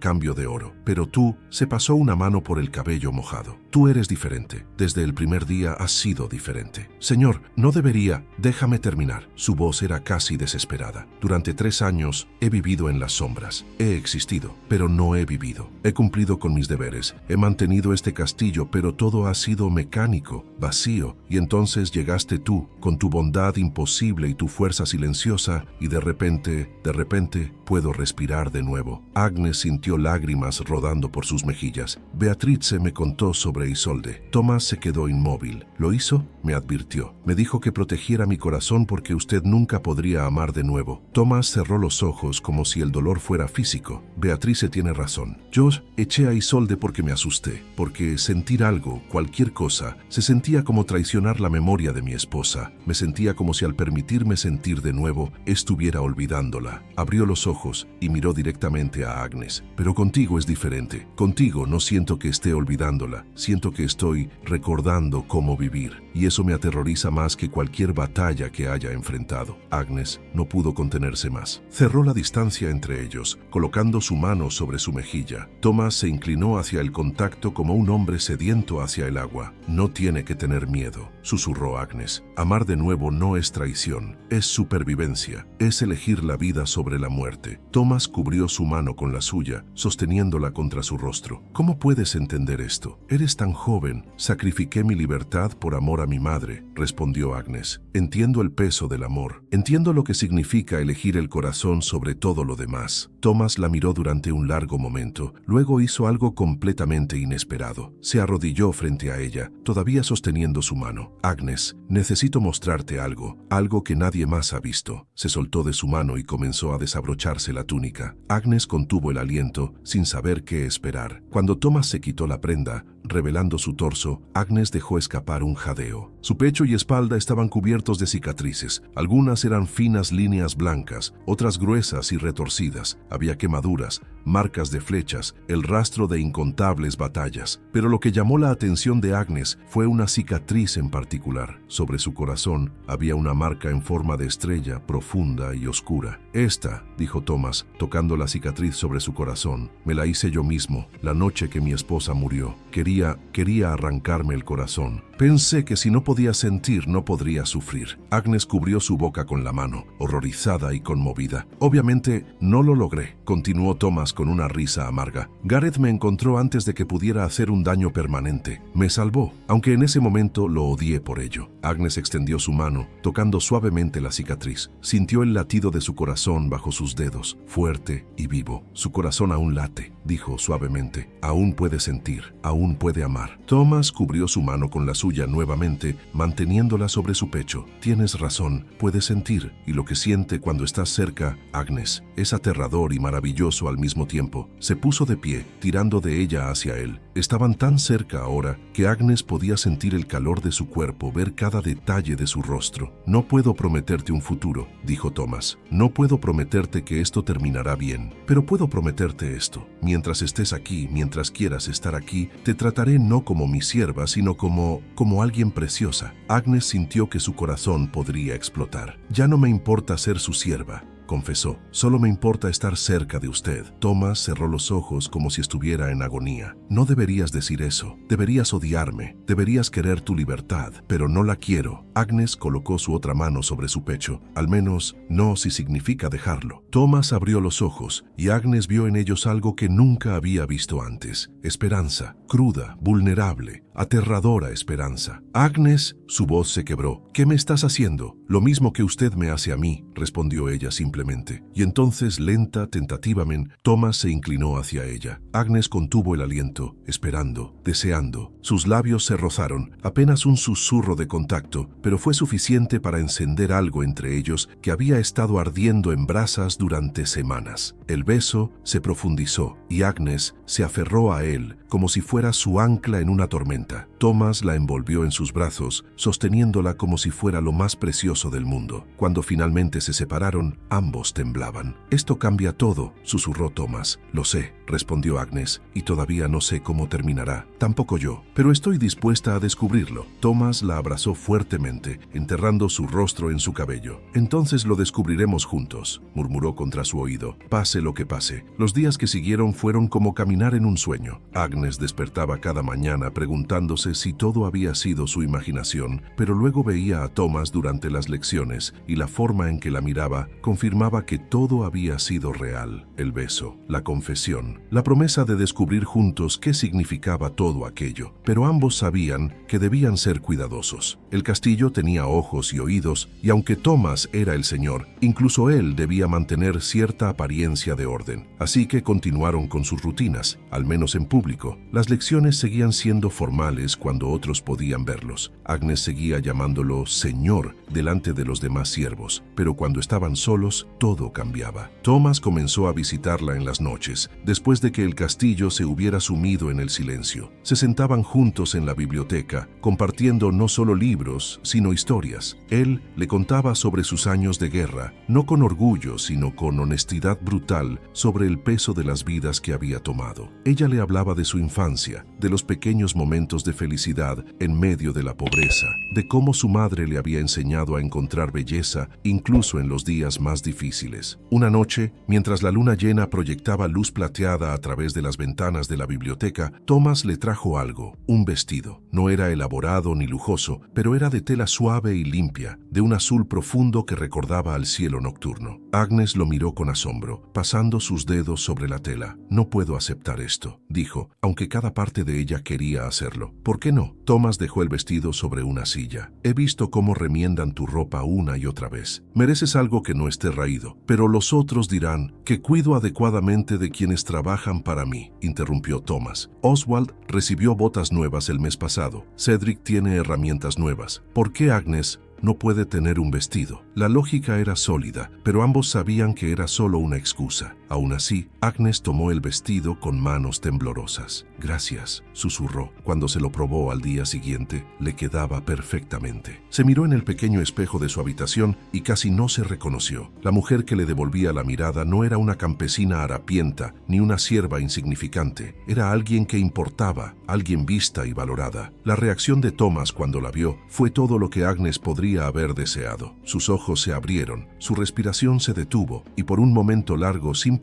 A: cambio de oro. Pero tú, se pasó una mano por el cabello mojado. Tú eres diferente. Desde el primer día has sido diferente. Señor, no debería... Déjame terminar. Su voz era casi desesperada. Durante 3 años he vivido en las sombras. He existido, pero no he vivido. He cumplido con mis deberes. He mantenido este castillo, pero todo ha sido mecánico, vacío. Y entonces llegaste tú, con tu bondad imposible y tu fuerza silenciosa, y de repente, puedo respirar de nuevo. Agnes sintió lágrimas rodando por sus mejillas. Beatrice me contó sobre Isolde. Tomás se quedó inmóvil. ¿Lo hizo? Me advirtió. Me dijo que protegiera mi corazón porque usted nunca podría amar de nuevo. Tomás cerró los ojos como si el dolor fuera físico. Beatrice tiene razón. Yo eché a Isolde porque me asusté, porque sentir algo, cualquier cosa, se sentía como traicionar la memoria de mi esposa. Me sentía como si al permitirme sentir de nuevo, estuviera olvidándola. Abrió los ojos y miró directamente a Agnes. Pero contigo es diferente. Contigo no siento que esté olvidándola. Siento que estoy recordando cómo vivir. Y eso me aterroriza más que cualquier batalla que haya enfrentado. Agnes no pudo contenerse más. Cerró la distancia entre ellos, colocando su mano sobre su mejilla. Tomás se inclinó hacia el contacto como un hombre sediento hacia el agua. No tiene que tener miedo, susurró Agnes. Amar de nuevo no es traición, es supervivencia, es elegir la vida sobre la muerte. Tomás cubrió su mano con la suya, sosteniéndola contra su rostro. ¿Cómo puedes entender esto? Eres tan joven. Sacrifiqué mi libertad por amor a mi madre, respondió Agnes. Entiendo el peso del amor. Entiendo lo que significa elegir el corazón sobre todo lo demás. Tomás la miró durante un largo momento. Luego hizo algo completamente inesperado. Se arrodilló frente a ella, todavía sosteniendo su mano. Agnes, necesito mostrarte algo que nadie más ha visto. Se soltó de su mano y comenzó a desabrocharse la túnica. Agnes contuvo el aliento, sin saber qué esperar. Cuando Tomás se quitó la prenda, revelando su torso, Agnes dejó escapar un jadeo. Su pecho y espalda estaban cubiertos de cicatrices. Algunas eran finas líneas blancas, otras gruesas y retorcidas. Había quemaduras, marcas de flechas, el rastro de incontables batallas. Pero lo que llamó la atención de Agnes fue una cicatriz en particular. Sobre su corazón había una marca en forma de estrella, profunda y oscura. Esta, dijo Tomás, tocando la cicatriz sobre su corazón, me la hice yo mismo, la noche que mi esposa murió. Quería arrancarme el corazón. Pensé que si no podía sentir, no podría sufrir. Agnes cubrió su boca con la mano, horrorizada y conmovida. Obviamente, no lo logré, continuó Tomás con una risa amarga. Gareth me encontró antes de que pudiera hacer un daño permanente. Me salvó, aunque en ese momento lo odié por ello. Agnes extendió su mano, tocando suavemente la cicatriz. Sintió el latido de su corazón bajo sus dedos, fuerte y vivo. Su corazón aún late, dijo suavemente. Aún puede sentir, aún puede amar. Tomás cubrió su mano con la suya nuevamente, manteniéndola sobre su pecho. Tienes razón, puedes sentir, y lo que siente cuando estás cerca, Agnes, es aterrador y maravilloso al mismo tiempo. Se puso de pie, tirando de ella hacia él. Estaban tan cerca ahora que Agnes podía sentir el calor de su cuerpo, ver cada detalle de su rostro. No puedo prometerte un futuro, dijo Tomás. No puedo prometerte que esto terminará bien, pero puedo prometerte esto. Mientras estés aquí, mientras quieras estar aquí, te trataré no como mi sierva, sino como alguien preciosa. Agnes sintió que su corazón podría explotar. Ya no me importa ser su sierva, confesó. Solo me importa estar cerca de usted. Tomás cerró los ojos como si estuviera en agonía. No deberías decir eso. Deberías odiarme. Deberías querer tu libertad, pero no la quiero. Agnes colocó su otra mano sobre su pecho. Al menos, no si significa dejarlo. Tomás abrió los ojos y Agnes vio en ellos algo que nunca había visto antes. Esperanza, cruda, vulnerable, aterradora esperanza. Agnes, su voz se quebró. ¿Qué me estás haciendo? Lo mismo que usted me hace a mí, respondió ella simplemente. Y entonces, lenta, tentativamente, Tomás se inclinó hacia ella. Agnes contuvo el aliento, esperando, deseando. Sus labios se rozaron, apenas un susurro de contacto, pero fue suficiente para encender algo entre ellos que había estado ardiendo en brasas durante semanas. El beso se profundizó y Agnes se aferró a él como si fuera su ancla en una tormenta. Thomas la envolvió en sus brazos, sosteniéndola como si fuera lo más precioso del mundo. Cuando finalmente se separaron, ambos temblaban. «Esto cambia todo», susurró Thomas. «Lo sé», respondió Agnes, «y todavía no sé cómo terminará. Tampoco yo, pero estoy dispuesta a descubrirlo». Thomas la abrazó fuertemente, enterrando su rostro en su cabello. «Entonces lo descubriremos juntos», murmuró contra su oído. «Pase lo que pase». Los días que siguieron fueron como caminar en un sueño. Agnes despertaba cada mañana preguntándose si todo había sido su imaginación, pero luego veía a Thomas durante las lecciones y la forma en que la miraba confirmaba que todo había sido real. El beso, la confesión, la promesa de descubrir juntos qué significaba todo aquello. Pero ambos sabían que debían ser cuidadosos. El castillo tenía ojos y oídos, y aunque Thomas era el señor, incluso él debía mantener cierta apariencia de orden. Así que continuaron con sus rutinas, al menos en público. Las lecciones seguían siendo formales cuando otros podían verlos. Agnes seguía llamándolo señor delante de los demás siervos, pero cuando estaban solos, todo cambiaba. Thomas comenzó a visitarla en las noches, después de que el castillo se hubiera sumido en el silencio. Se sentaban juntos en la biblioteca, compartiendo no solo libros, sino historias. Él le contaba sobre sus años de guerra, no con orgullo, sino con honestidad brutal, sobre el peso de las vidas que había tomado. Ella le hablaba de su infancia, de los pequeños momentos de felicidad en medio de la pobreza, de cómo su madre le había enseñado a encontrar belleza incluso en los días más difíciles. Una noche, mientras la luna llena proyectaba luz plateada a través de las ventanas de la biblioteca, Thomas le trajo algo, un vestido. No era elaborado ni lujoso, pero era de tela suave y limpia, de un azul profundo que recordaba al cielo nocturno. Agnes lo miró con asombro, pasando sus dedos sobre la tela. «No puedo aceptar esto», dijo, aunque cada parte de ella quería hacerlo. «¿Por qué no?» Thomas dejó el vestido sobre una silla. «He visto cómo remiendan tu ropa una y otra vez. Mereces algo que no esté raído, pero los otros dirán que cuido adecuadamente de quienes trabajan para mí», interrumpió Thomas. «Oswald recibió botas nuevas el mes pasado. Cedric tiene herramientas nuevas. ¿Por qué Agnes no puede tener un vestido?» La lógica era sólida, pero ambos sabían que era solo una excusa. Aún así, Agnes tomó el vestido con manos temblorosas. «Gracias», susurró. Cuando se lo probó al día siguiente, le quedaba perfectamente. Se miró en el pequeño espejo de su habitación y casi no se reconoció. La mujer que le devolvía la mirada no era una campesina harapienta ni una sierva insignificante. Era alguien que importaba, alguien vista y valorada. La reacción de Thomas cuando la vio fue todo lo que Agnes podría haber deseado. Sus ojos se abrieron, su respiración se detuvo y por un momento largo simplemente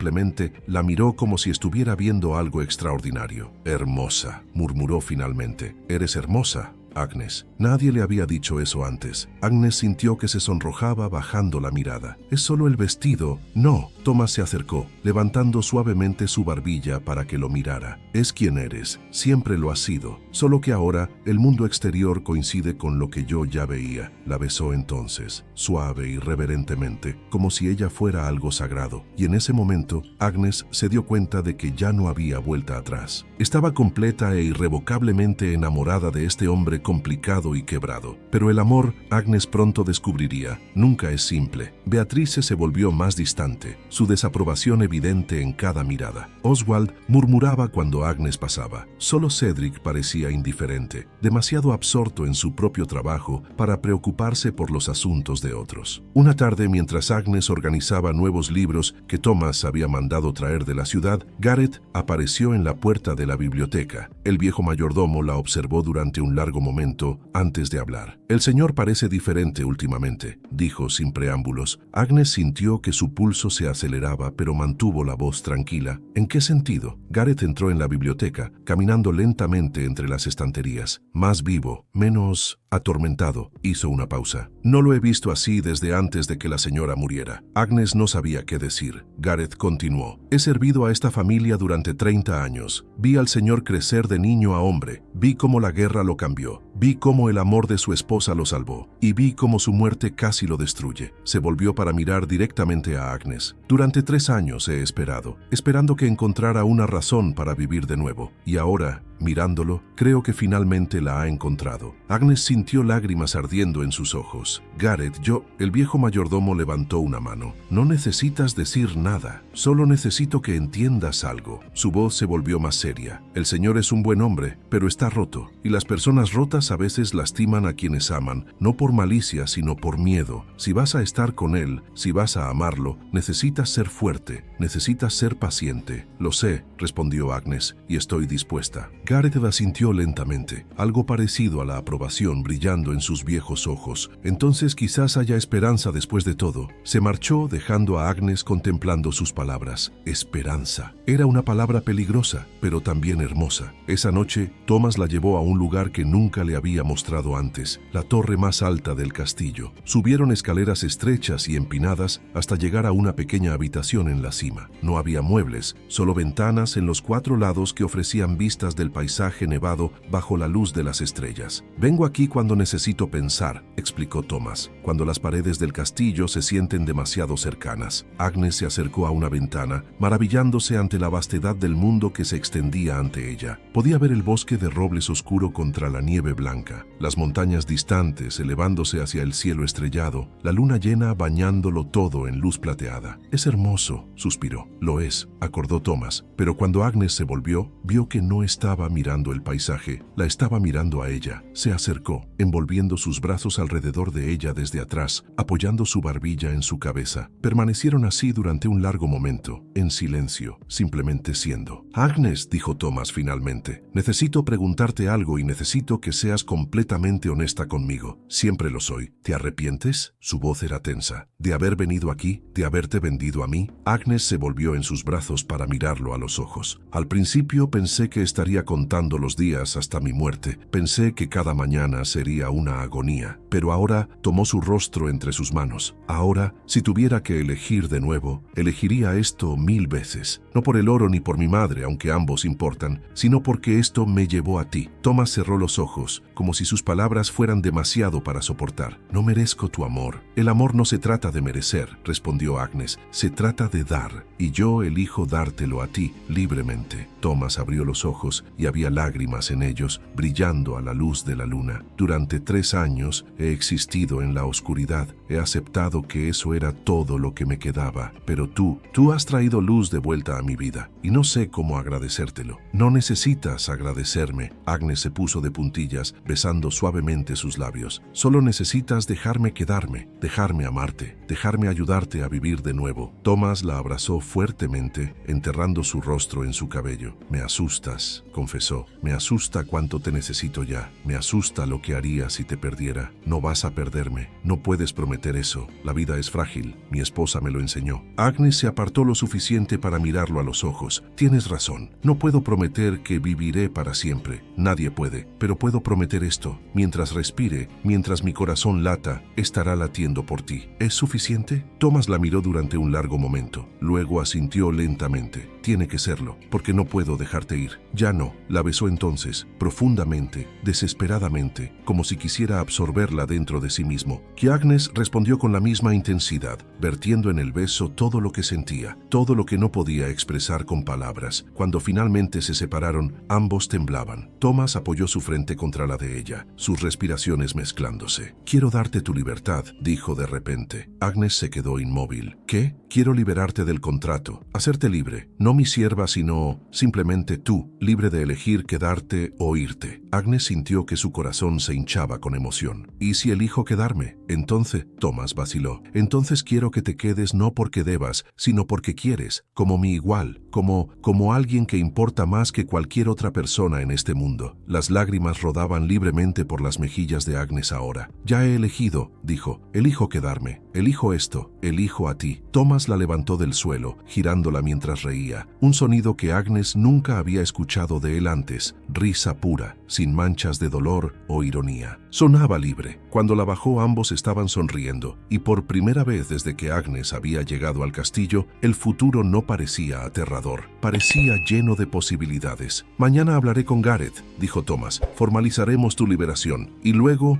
A: la miró como si estuviera viendo algo extraordinario. «Hermosa», murmuró finalmente. «Eres hermosa, Agnes». Nadie le había dicho eso antes. Agnes sintió que se sonrojaba bajando la mirada. «¿Es solo el vestido?» «No». Thomas se acercó, levantando suavemente su barbilla para que lo mirara. «Es quien eres, siempre lo has sido, solo que ahora el mundo exterior coincide con lo que yo ya veía». La besó entonces, suave y reverentemente, como si ella fuera algo sagrado, y en ese momento Agnes se dio cuenta de que ya no había vuelta atrás. Estaba completa e irrevocablemente enamorada de este hombre complicado y quebrado. Pero el amor, Agnes pronto descubriría, nunca es simple. Beatrice se volvió más distante, su desaprobación evidente en cada mirada. Oswald murmuraba cuando Agnes pasaba. Solo Cedric parecía indiferente, demasiado absorto en su propio trabajo para preocuparse por los asuntos de otros. Una tarde, mientras Agnes organizaba nuevos libros que Thomas había mandado traer de la ciudad, Gareth apareció en la puerta de la biblioteca. El viejo mayordomo la observó durante un largo momento antes de hablar. «El señor parece diferente últimamente», dijo sin preámbulos. Agnes sintió que su pulso se aceleraba, pero mantuvo la voz tranquila. «¿En qué sentido?» Gareth entró en la biblioteca, caminando lentamente entre las estanterías. Más vivo, menos atormentado. Hizo una pausa. «No lo he visto así desde antes de que la señora muriera». Agnes no sabía qué decir. Gareth continuó. «He servido a esta familia durante 30 años. Vi al señor crecer de niño a hombre. Vi cómo la guerra lo cambió. Vi cómo el amor de su esposa lo salvó. Y vi cómo su muerte casi lo destruye». Se volvió para mirar directamente a Agnes. «Durante 3 años he esperado, esperando que encontrara una razón para vivir de nuevo. Y ahora mirándolo, creo que finalmente la ha encontrado. Agnes sintió lágrimas ardiendo en sus ojos. Gareth, el viejo mayordomo levantó una mano. No necesitas decir nada, solo necesito que entiendas algo. Su voz se volvió más seria. El señor es un buen hombre, pero está roto, y las personas rotas a veces lastiman a quienes aman, no por malicia, sino por miedo. Si vas a estar con él, si vas a amarlo, necesitas ser fuerte, necesitas ser paciente. Lo sé, respondió Agnes, y estoy dispuesta. Gareth asintió lentamente, algo parecido a la aprobación brillando en sus viejos ojos. Entonces quizás haya esperanza después de todo. Se marchó dejando a Agnes contemplando sus palabras. Esperanza. Era una palabra peligrosa, pero también hermosa. Esa noche, Thomas la llevó a un lugar que nunca le había mostrado antes, la torre más alta del castillo. Subieron escaleras estrechas y empinadas hasta llegar a una pequeña habitación en la cima. No había muebles, solo ventanas en los 4 lados que ofrecían vistas del paisaje nevado bajo la luz de las estrellas. Vengo aquí cuando necesito pensar, explicó Thomas, cuando las paredes del castillo se sienten demasiado cercanas. Agnes se acercó a una ventana, maravillándose ante la vastedad del mundo que se extendía ante ella. Podía ver el bosque de robles oscuro contra la nieve blanca, las montañas distantes elevándose hacia el cielo estrellado, la luna llena bañándolo todo en luz plateada. Es hermoso, suspiró. Lo es, acordó Thomas, pero cuando Agnes se volvió, vio que no estaba mirando el paisaje, la estaba mirando a ella. Se acercó, envolviendo sus brazos alrededor de ella desde atrás, apoyando su barbilla en su cabeza. Permanecieron así durante un largo momento, en silencio, simplemente siendo. Agnes, dijo Thomas finalmente, necesito preguntarte algo y necesito que seas completamente honesta conmigo. Siempre lo soy. ¿Te arrepientes? Su voz era tensa. ¿De haber venido aquí? ¿De haberte vendido a mí? Agnes se volvió en sus brazos para mirarlo a los ojos. Al principio pensé que estaría contando los días hasta mi muerte. Pensé que cada mañana sería una agonía. Pero ahora tomó su rostro entre sus manos. Ahora, si tuviera que elegir de nuevo, elegiría esto 1000 veces. No por el oro ni por mi madre, aunque ambos importan, sino porque esto me llevó a ti. Thomas cerró los ojos, como si sus palabras fueran demasiado para soportar. No merezco tu amor. El amor no se trata de merecer, respondió Agnes. Se trata de dar, y yo elijo dártelo a ti libremente. Thomas abrió los ojos y había lágrimas en ellos, brillando a la luz de la luna. Durante 3 años he existido en la oscuridad. He aceptado que eso era todo lo que me quedaba. Pero tú has traído luz de vuelta a mi vida, y no sé cómo agradecértelo. No necesitas agradecerme. Agnes se puso de puntillas, besando suavemente sus labios. Solo necesitas dejarme quedarme, dejarme amarte, dejarme ayudarte a vivir de nuevo. Thomas la abrazó fuertemente, enterrando su rostro en su cabello. Me asustas, confesó. Me asusta cuánto te necesito ya. Me asusta lo que haría si te perdiera. No vas a perderme. No puedes prometer eso. La vida es frágil. Mi esposa me lo enseñó. Agnes se apartó lo suficiente para mirarlo a los ojos. Tienes razón. No puedo prometer que viviré para siempre. Nadie puede. Pero puedo prometer esto. Mientras respire, mientras mi corazón lata, estará latiendo por ti. ¿Es suficiente? Thomas la miró durante un largo momento. Luego asintió lentamente. Tiene que serlo, porque no puedo dejarte ir. Ya no. La besó entonces, profundamente, desesperadamente, como si quisiera absorberla dentro de sí mismo. Que Agnes respondió con la misma intensidad, vertiendo en el beso todo lo que sentía, todo lo que no podía expresar con palabras. Cuando finalmente se separaron, ambos temblaban. Thomas apoyó su frente contra la de ella, sus respiraciones mezclándose. Quiero darte tu libertad, dijo de repente. Agnes se quedó inmóvil. ¿Qué? Quiero liberarte del contrato, hacerte libre, no mi sierva, sino simplemente tú, libre de elegir quedarte o irte. Agnes sintió que su corazón se hinchaba con emoción. ¿Y si elijo quedarme? Entonces, Thomas vaciló. Entonces quiero que te quedes no porque debas, sino porque quieres, como mi igual, como alguien que importa más que cualquier otra persona en este mundo. Las lágrimas rodaban libremente por las mejillas de Agnes ahora. Ya he elegido, dijo. Elijo quedarme. Elijo esto. Elijo a ti. Thomas la levantó del suelo, girándola mientras reía. Un sonido que Agnes nunca había escuchado de él antes. Risa pura, sin manchas de dolor o ironía. Sonaba libre. Cuando la bajó, ambos estaban sonriendo, y por primera vez desde que Agnes había llegado al castillo, el futuro no parecía aterrador. Parecía lleno de posibilidades. Mañana hablaré con Gareth, dijo Thomas. Formalizaremos tu liberación, y luego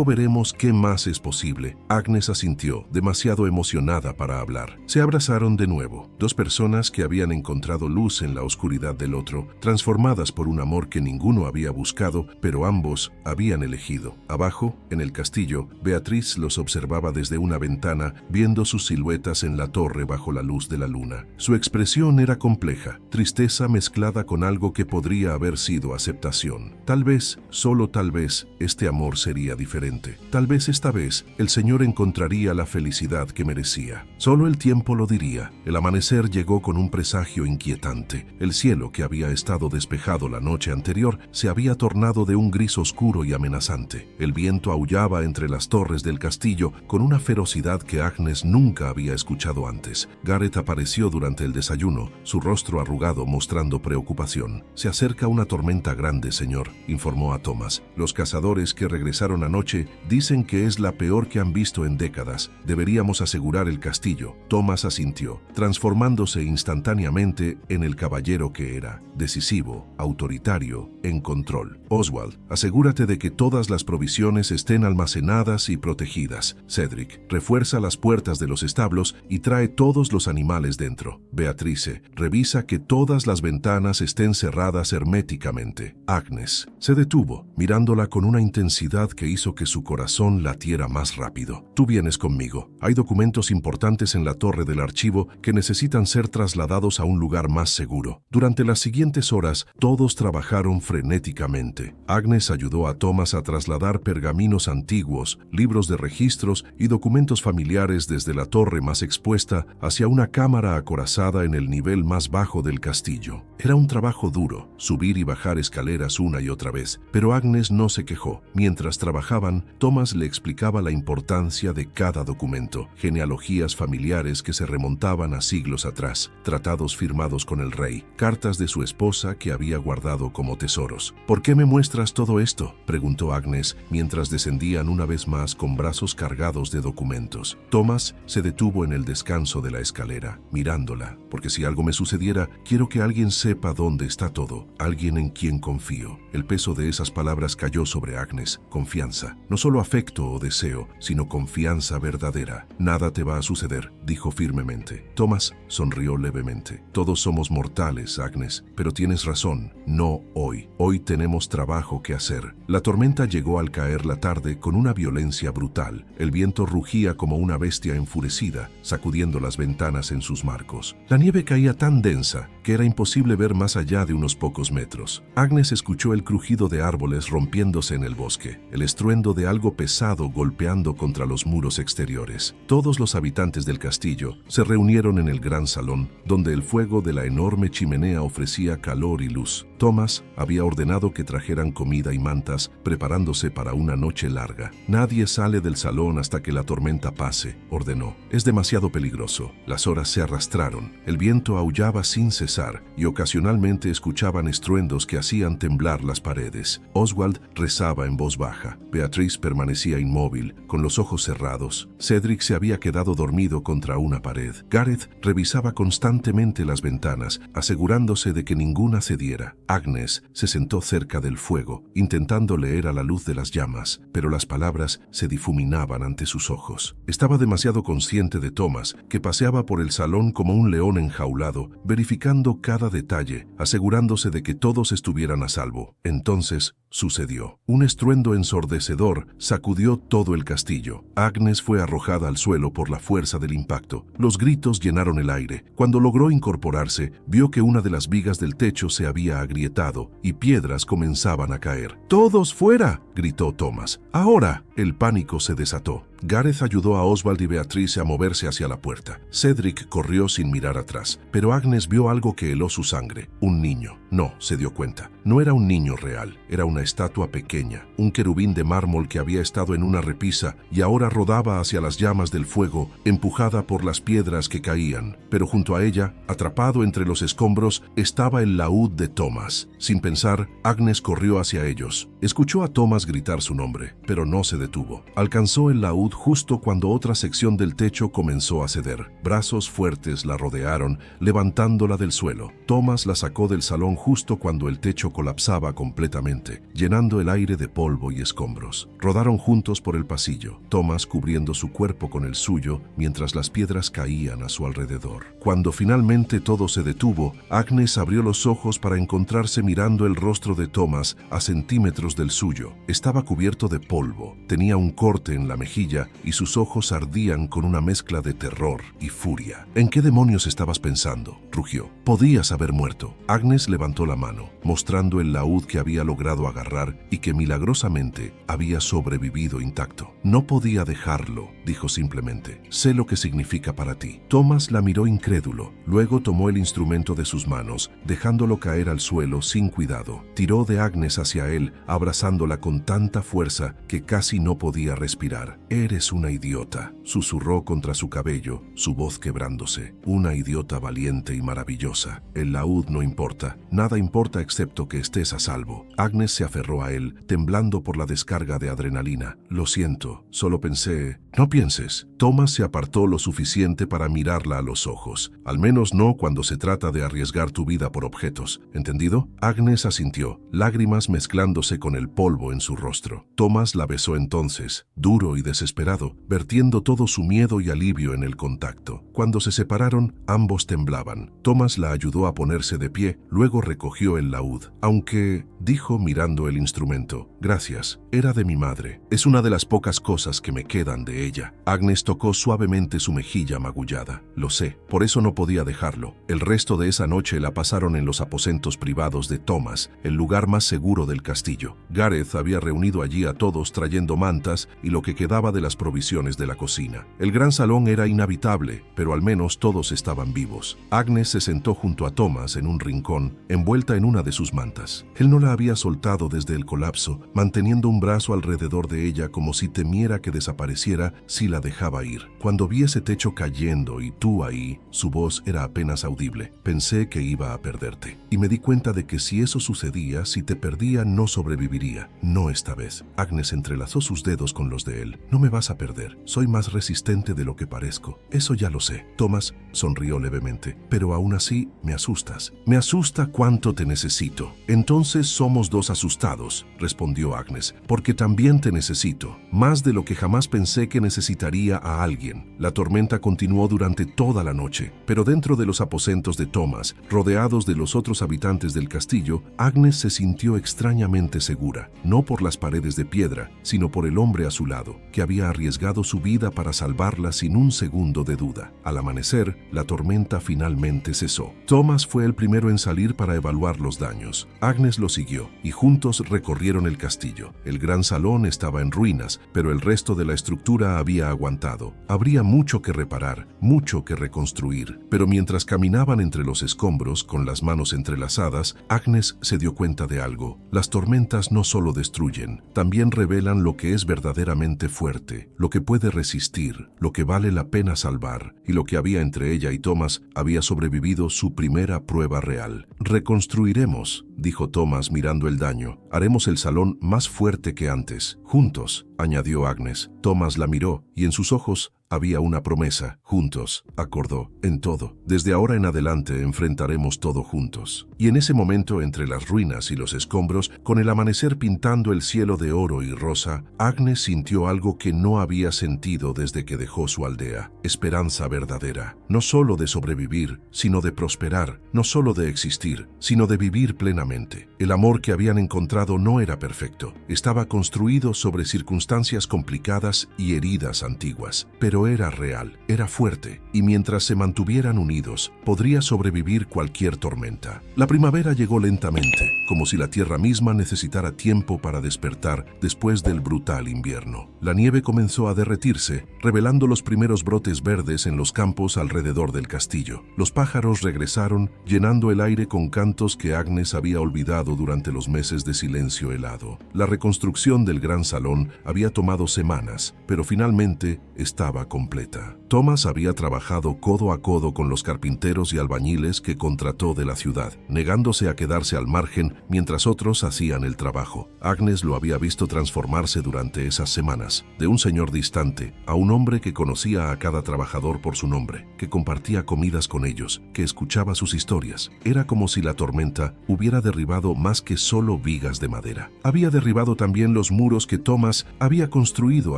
A: veremos qué más es posible. Agnes asintió, demasiado emocionada para hablar. Se abrazaron de nuevo, dos personas que habían encontrado luz en la oscuridad del otro, transformadas por un amor que ninguno había buscado, pero ambos habían elegido. Abajo, en el castillo, Beatriz los observaba desde una ventana, viendo sus siluetas en la torre bajo la luz de la luna. Su expresión era compleja, tristeza mezclada con algo que podría haber sido aceptación. Tal vez, solo tal vez, este amor sería diferente. Tal vez esta vez el Señor encontraría la felicidad que merecía. Solo el tiempo lo diría. El amanecer llegó con un presagio inquietante. El cielo, que había estado despejado la noche anterior, se había tornado de un gris oscuro y amenazante. El viento aullaba entre las torres del castillo con una ferocidad que Agnes nunca había escuchado antes. Gareth apareció durante el desayuno, su rostro arrugado mostrando preocupación. «Se acerca una tormenta grande, señor», informó a Thomas. «Los cazadores que regresaron anoche dicen que es la peor que han visto en décadas. Deberíamos asegurar el castillo». Thomas asintió, transformándose instantáneamente en el caballero que era, decisivo, autoritario, en control. «Oswald, asegúrate de que todas las provisiones estén almacenadas y protegidas. Cedric, refuerza las puertas de los establos y trae todos los animales dentro. Beatrice, revisa que todas las ventanas estén cerradas herméticamente». Agnes se detuvo, mirándola con una intensidad que hizo que su corazón latiera más rápido. «Tú vienes conmigo. Hay documentos importantes en la torre del archivo que necesitan ser trasladados a un lugar más seguro». Durante las siguientes horas, todos trabajaron frenéticamente. Agnes ayudó a Thomas a trasladar pergaminos antiguos, libros de registros y documentos familiares desde la torre más expuesta hacia una cámara acorazada en el nivel más bajo del castillo. Era un trabajo duro, subir y bajar escaleras una y otra vez, pero Agnes no se quejó. Mientras trabajaban, Thomas le explicaba la importancia de cada documento, genealogías familiares que se remontaban a siglos atrás, tratados firmados con el rey, cartas de su esposa que había guardado como tesoros. «¿Por qué me muestras todo esto?», preguntó Agnes mientras descendían una vez más con brazos cargados de documentos. Thomas se detuvo en el descanso de la escalera, mirándola. «Porque si algo me sucediera, quiero que alguien sepa dónde está todo, alguien en quien confío». El peso de esas palabras cayó sobre Agnes. Confianza. No solo afecto o deseo, sino confianza verdadera. «Nada te va a suceder», dijo firmemente. Thomas sonrió levemente. «Todos somos mortales, Agnes, pero tienes razón. No hoy. Hoy tenemos trabajo que hacer». La tormenta llegó al caer la tarde con una violencia brutal. El viento rugía como una bestia enfurecida, sacudiendo las ventanas en sus marcos. La nieve caía tan densa que era imposible ver más allá de unos pocos metros. Agnes escuchó el crujido de árboles rompiéndose en el bosque, el estruendo de algo pesado golpeando contra los muros exteriores. Todos los habitantes del castillo se reunieron en el gran salón, donde el fuego de la enorme chimenea ofrecía calor y luz. Thomas había ordenado que trajeran comida y mantas, preparándose para una noche larga. «Nadie sale del salón hasta que la tormenta pase», ordenó. «Es demasiado peligroso». Las horas se arrastraron. El viento aullaba sin cesar y ocasionalmente escuchaban estruendos que hacían temblar las paredes. Oswald rezaba en voz baja. Beatriz permanecía inmóvil, con los ojos cerrados. Cedric se había quedado dormido contra una pared. Gareth revisaba constantemente las ventanas, asegurándose de que ninguna cediera. Agnes se sentó cerca del fuego, intentando leer a la luz de las llamas, pero las palabras se difuminaban ante sus ojos. Estaba demasiado consciente de Thomas, que paseaba por el salón como un león enjaulado, verificando cada detalle, asegurándose de que todos estuvieran a salvo. Entonces sucedió. Un estruendo ensordecedor sacudió todo el castillo. Agnes fue arrojada al suelo por la fuerza del impacto. Los gritos llenaron el aire. Cuando logró incorporarse, vio que una de las vigas del techo se había agrietado y piedras comenzaban a caer. «¡Todos fuera!», gritó Thomas. «¡Ahora!». El pánico se desató. Gareth ayudó a Oswald y Beatrice a moverse hacia la puerta. Cedric corrió sin mirar atrás, pero Agnes vio algo que heló su sangre. Un niño. No, se dio cuenta. No era un niño real, era una estatua pequeña, un querubín de mármol que había estado en una repisa y ahora rodaba hacia las llamas del fuego, empujada por las piedras que caían. Pero junto a ella, atrapado entre los escombros, estaba el laúd de Thomas. Sin pensar, Agnes corrió hacia ellos. Escuchó a Thomas gritar su nombre, pero no se detuvo. Alcanzó el laúd justo cuando otra sección del techo comenzó a ceder. Brazos fuertes la rodearon, levantándola del suelo. Thomas la sacó del salón justo cuando el techo colapsaba completamente, llenando el aire de polvo y escombros. Rodaron juntos por el pasillo, Thomas cubriendo su cuerpo con el suyo mientras las piedras caían a su alrededor. Cuando finalmente todo se detuvo, Agnes abrió los ojos para encontrarse mirando el rostro de Thomas a centímetros del suyo. Estaba cubierto de polvo, tenía un corte en la mejilla y sus ojos ardían con una mezcla de terror y furia. ¿En qué demonios estabas pensando?, rugió. Podías haber muerto. Agnes levantó la mano, mostrando el laúd que había logrado agarrar y que milagrosamente había sobrevivido intacto. No podía dejarlo, dijo simplemente. Sé lo que significa para ti. Thomas la miró incrédulo. Luego tomó el instrumento de sus manos, dejándolo caer al suelo sin cuidado. Tiró de Agnes hacia él, abrazándola con tanta fuerza que casi no podía respirar. Eres una idiota, susurró contra su cabello, su voz quebrándose. Una idiota valiente y maravillosa. El laúd no importa. Nada importa excepto que estés a salvo. Agnes se aferró a él, temblando por la descarga de adrenalina. Lo siento, solo pensé... No pienses. Thomas se apartó lo suficiente para mirarla a los ojos. Al menos no cuando se trata de arriesgar tu vida por objetos. ¿Entendido? Agnes asintió, lágrimas mezclándose con el polvo en su rostro. Thomas la besó entonces, duro y desesperado, vertiendo todo su miedo y alivio en el contacto. Cuando se separaron, ambos temblaban. Thomas la ayudó a ponerse de pie, luego recogió el laúd. Aunque, dijo mirando el instrumento, gracias, era de mi madre. Es una de las pocas cosas que me quedan de ella. Agnes tocó suavemente su mejilla magullada. Lo sé, por eso no podía dejarlo. El resto de esa noche la pasaron en los aposentos privados de Thomas, el lugar más seguro del castillo. Gareth había reunido allí a todos trayendo mantas y lo que quedaba de las provisiones de la cocina. El gran salón era inhabitable, pero al menos todos estaban vivos. Agnes se sentó junto a Thomas en un rincón, envuelta en una de sus mantas. Él no la había soltado desde el colapso, manteniendo un brazo alrededor de ella como si temiera que desapareciera si la dejaba ir. Cuando vi ese techo cayendo y tú ahí, su voz era apenas audible. Pensé que iba a perderte. Y me di cuenta de que si eso sucedía, si te perdía, no sobreviviría. No esta vez. Agnes entrelazó sus dedos con los de él. No me vas a perder. Soy más resistente de lo que parezco. Eso ya lo sé. Thomas sonrió levemente. Pero aún así, me asustas. Me asusta cuánto te necesito. Entonces somos dos asustados, respondió Agnes, porque también te necesito. Más de lo que jamás pensé que necesitaría a alguien. La tormenta continuó durante toda la noche, pero dentro de los aposentos de Thomas, rodeados de los otros habitantes del castillo, Agnes se sintió extrañamente segura, no por las paredes de piedra, sino por el hombre a su lado, que había arriesgado su vida para salvarla sin un segundo de duda. Al amanecer, la tormenta finalmente cesó. Thomas fue el primero en salir para evaluar los daños. Agnes lo siguió, y juntos recorrieron el castillo. El gran salón estaba en ruinas, pero el resto de la estructura había aguantado. Habría mucho que reparar, mucho que reconstruir, pero mientras caminaban entre los escombros con las manos entrelazadas, Agnes se dio cuenta de algo. Las tormentas no solo destruyen, también revelan lo que es verdaderamente fuerte, lo que puede resistir, lo que vale la pena salvar, y lo que había entre ella y Thomas había sobrevivido su primera prueba real. Reconstruiremos, dijo Thomas mirando el daño. Haremos el salón más fuerte que antes. Juntos, añadió Agnes. Thomas la miró, y en sus ojos había una promesa. Juntos, acordó, en todo. Desde ahora en adelante enfrentaremos todo juntos. Y en ese momento, entre las ruinas y los escombros, con el amanecer pintando el cielo de oro y rosa, Agnes sintió algo que no había sentido desde que dejó su aldea. Esperanza verdadera. No solo de sobrevivir, sino de prosperar. No solo de existir, sino de vivir plenamente. El amor que habían encontrado no era perfecto. Estaba construido sobre circunstancias complicadas y heridas antiguas. Pero era real, era fuerte, y mientras se mantuvieran unidos, podría sobrevivir cualquier tormenta. La primavera llegó lentamente, como si la tierra misma necesitara tiempo para despertar después del brutal invierno. La nieve comenzó a derretirse, revelando los primeros brotes verdes en los campos alrededor del castillo. Los pájaros regresaron, llenando el aire con cantos que Agnes había olvidado durante los meses de silencio helado. La reconstrucción del gran salón había tomado semanas, pero finalmente estaba completa. Thomas había trabajado codo a codo con los carpinteros y albañiles que contrató de la ciudad, negándose a quedarse al margen mientras otros hacían el trabajo. Agnes lo había visto transformarse durante esas semanas, de un señor distante a un hombre que conocía a cada trabajador por su nombre, que compartía comidas con ellos, que escuchaba sus historias. Era como si la tormenta hubiera derribado más que solo vigas de madera. Había derribado también los muros que Thomas había construido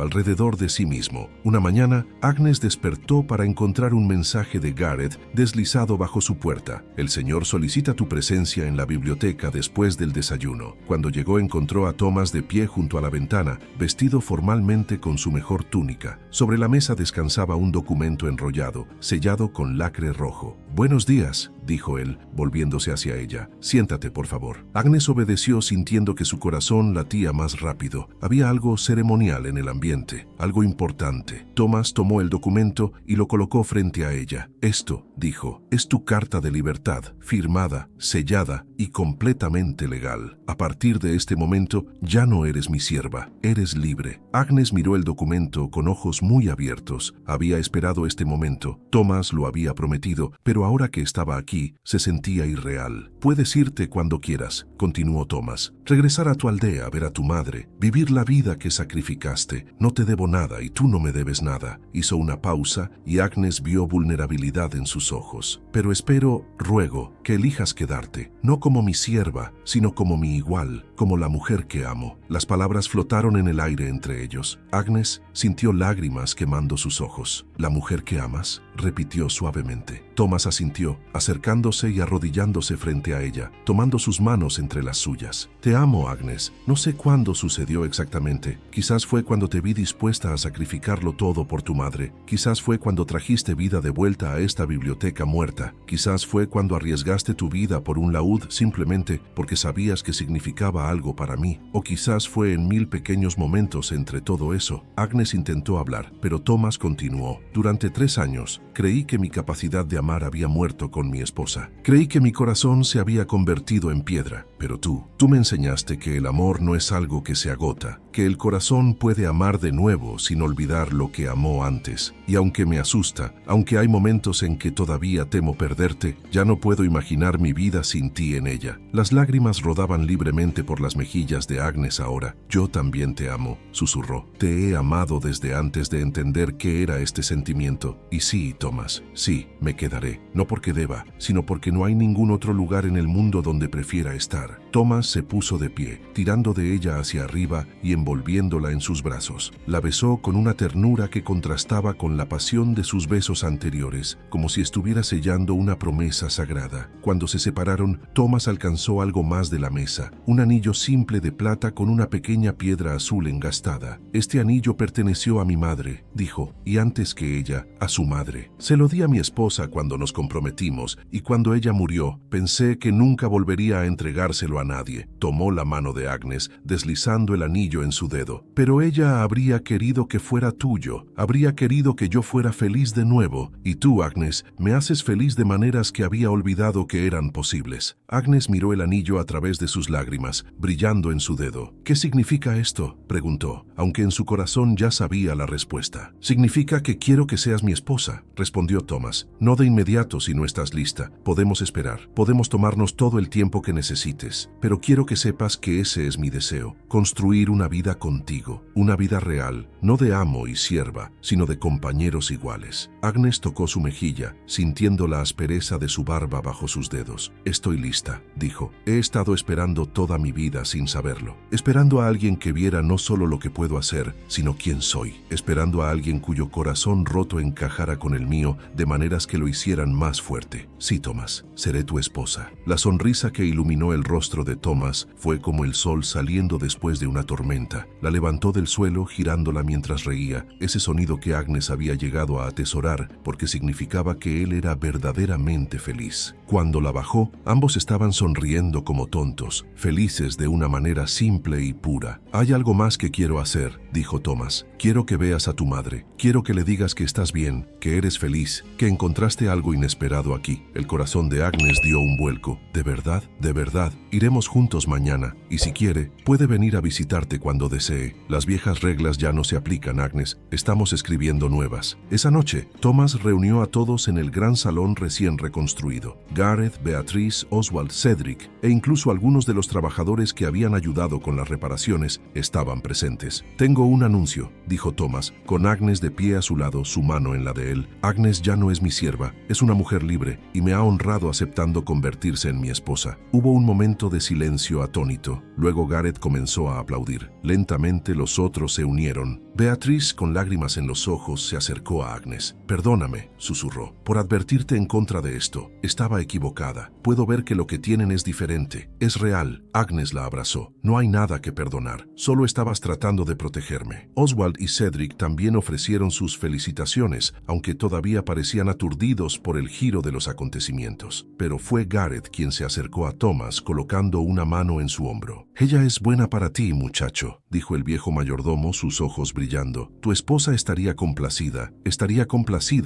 A: alrededor de sí mismo. Una mañana, Agnes despertó para encontrar un mensaje de Gareth deslizado bajo su puerta. El señor solicita tu presencia en la biblioteca después del desayuno. Cuando llegó, encontró a Thomas de pie junto a la ventana, vestido formalmente con su mejor túnica. Sobre la mesa descansaba un documento enrollado, sellado con lacre rojo. «Buenos días», dijo él, volviéndose hacia ella. «Siéntate, por favor». Agnes obedeció, sintiendo que su corazón latía más rápido. Había algo ceremonial en el ambiente, algo importante. Thomas tomó el documento y lo colocó frente a ella. «Esto», dijo, «es tu carta de libertad, firmada, sellada y completamente legal. A partir de este momento, ya no eres mi sierva, eres libre». Agnes miró el documento con ojos muy abiertos. Había esperado este momento. Thomas lo había prometido, pero ahora que estaba aquí, se sentía irreal. «Puedes irte cuando quieras», continuó Thomas. «Regresar a tu aldea, ver a tu madre, vivir la vida que sacrificaste. No te debo nada y tú no me debes nada». Hizo una pausa y Agnes vio vulnerabilidad en sus ojos. «Pero espero, ruego, que elijas quedarte, no como mi sierva, sino como mi igual, como la mujer que amo». Las palabras flotaron en el aire entre ellos. Agnes sintió lágrimas quemando sus ojos. «¿La mujer que amas?», repitió suavemente. Thomas asintió, acercándose y arrodillándose frente a ella, tomando sus manos entre las suyas. «Te amo, Agnes. No sé cuándo sucedió exactamente. Quizás fue cuando te vi dispuesta a sacrificarlo todo por tu madre. Quizás fue cuando trajiste vida de vuelta a esta biblioteca muerta. Quizás fue cuando arriesgaste tu vida por un laúd simplemente porque sabías que significaba algo para mí. O quizás fue en 1000 pequeños momentos entre todo eso». Agnes intentó hablar, pero Thomas continuó. «Durante 3 años, creí que mi capacidad de amar había muerto con mi esposa. Creí que mi corazón se había convertido en piedra. Pero tú me enseñaste que el amor no es algo que se agota, que el corazón puede amar de nuevo sin olvidar lo que amó antes. Y aunque me asusta, aunque hay momentos en que todavía temo perderte, ya no puedo imaginar mi vida sin ti en ella». Las lágrimas rodaban libremente por las mejillas de Agnes ahora. «Yo también te amo», susurró. «Te he amado desde antes de entender qué era este sentimiento. Y sí, Thomas, sí, me quedaré. No porque deba, sino porque no hay ningún otro lugar en el mundo donde prefiera estar». Thomas se puso de pie, tirando de ella hacia arriba y envolviéndola en sus brazos. La besó con una ternura que contrastaba con la pasión de sus besos anteriores, como si estuviera sellando una promesa sagrada. Cuando se separaron, Thomas alcanzó algo más de la mesa, un anillo simple de plata con una pequeña piedra azul engastada. «Este anillo perteneció a mi madre», dijo, «y antes que ella, a su madre. Se lo di a mi esposa cuando nos comprometimos, y cuando ella murió, pensé que nunca volvería a entregárselo a nadie». Tomó la mano de Agnes, deslizando el anillo en su dedo. «Pero ella habría querido que fuera tuyo, habría querido que yo fuera feliz de nuevo, y tú, Agnes, me haces feliz de maneras que había olvidado que eran posibles». Agnes miró el anillo a través de sus lágrimas, brillando en su dedo. «¿Qué significa esto?», preguntó, aunque en su corazón ya sabía la respuesta. «Significa que quiero que seas mi esposa», respondió Thomas. «No de inmediato si no estás lista. Podemos esperar. Podemos tomarnos todo el tiempo que necesites. Pero quiero que sepas que ese es mi deseo. Construir una vida contigo. Una vida real. No de amo y sierva, sino de compañeros iguales». Agnes tocó su mejilla, sintiendo la aspereza de su barba bajo sus dedos. «Estoy lista», dijo. «He estado esperando toda mi vida sin saberlo. Esperando a alguien que viera no solo lo que puedo hacer, sino quién soy. Esperando a alguien cuyo corazón roto encajara con el mío de maneras que lo hicieran más fuerte. Sí, Thomas, seré tu esposa». La sonrisa que iluminó el rostro de Thomas fue como el sol saliendo después de una tormenta. La levantó del suelo, girándola mientras reía, ese sonido que Agnes había llegado a atesorar porque significaba que él era verdaderamente feliz. Cuando la bajó, ambos estaban sonriendo como tontos, felices de una manera simple y pura. «Hay algo más que quiero hacer», dijo Thomas. «Quiero que veas a tu madre. Quiero que le digas que estás bien, que eres feliz, que encontraste algo inesperado aquí». El corazón de Agnes dio un vuelco. «¿De verdad? ¿De verdad? Iré Iremos juntos mañana, y si quiere, puede venir a visitarte cuando desee. Las viejas reglas ya no se aplican, Agnes. Estamos escribiendo nuevas. Esa noche, Thomas reunió a todos en el gran salón recién reconstruido. Gareth, Beatrice, Oswald, Cedric e incluso algunos de los trabajadores que habían ayudado con las reparaciones estaban presentes. «Tengo un anuncio», dijo Thomas, con Agnes de pie a su lado, su mano en la de él. «Agnes ya no es mi sierva, es una mujer libre y me ha honrado aceptando convertirse en mi esposa». Hubo un momento de silencio atónito. Luego Gareth comenzó a aplaudir. Lentamente los otros se unieron. Beatrice, con lágrimas en los ojos, se acercó a Agnes. «Perdóname», susurró, «por advertirte en contra de esto. Estaba equivocada. Puedo ver que lo que tienen es diferente. Es real». Agnes la abrazó. «No hay nada que perdonar. Solo estabas tratando de protegerme». Oswald y Cedric también ofrecieron sus felicitaciones, aunque todavía parecían aturdidos por el giro de los acontecimientos. Pero fue Gareth quien se acercó a Thomas, colocando una mano en su hombro. «Ella es buena para ti, muchacho», dijo el viejo mayordomo, sus ojos brillando. «Tu esposa estaría complacida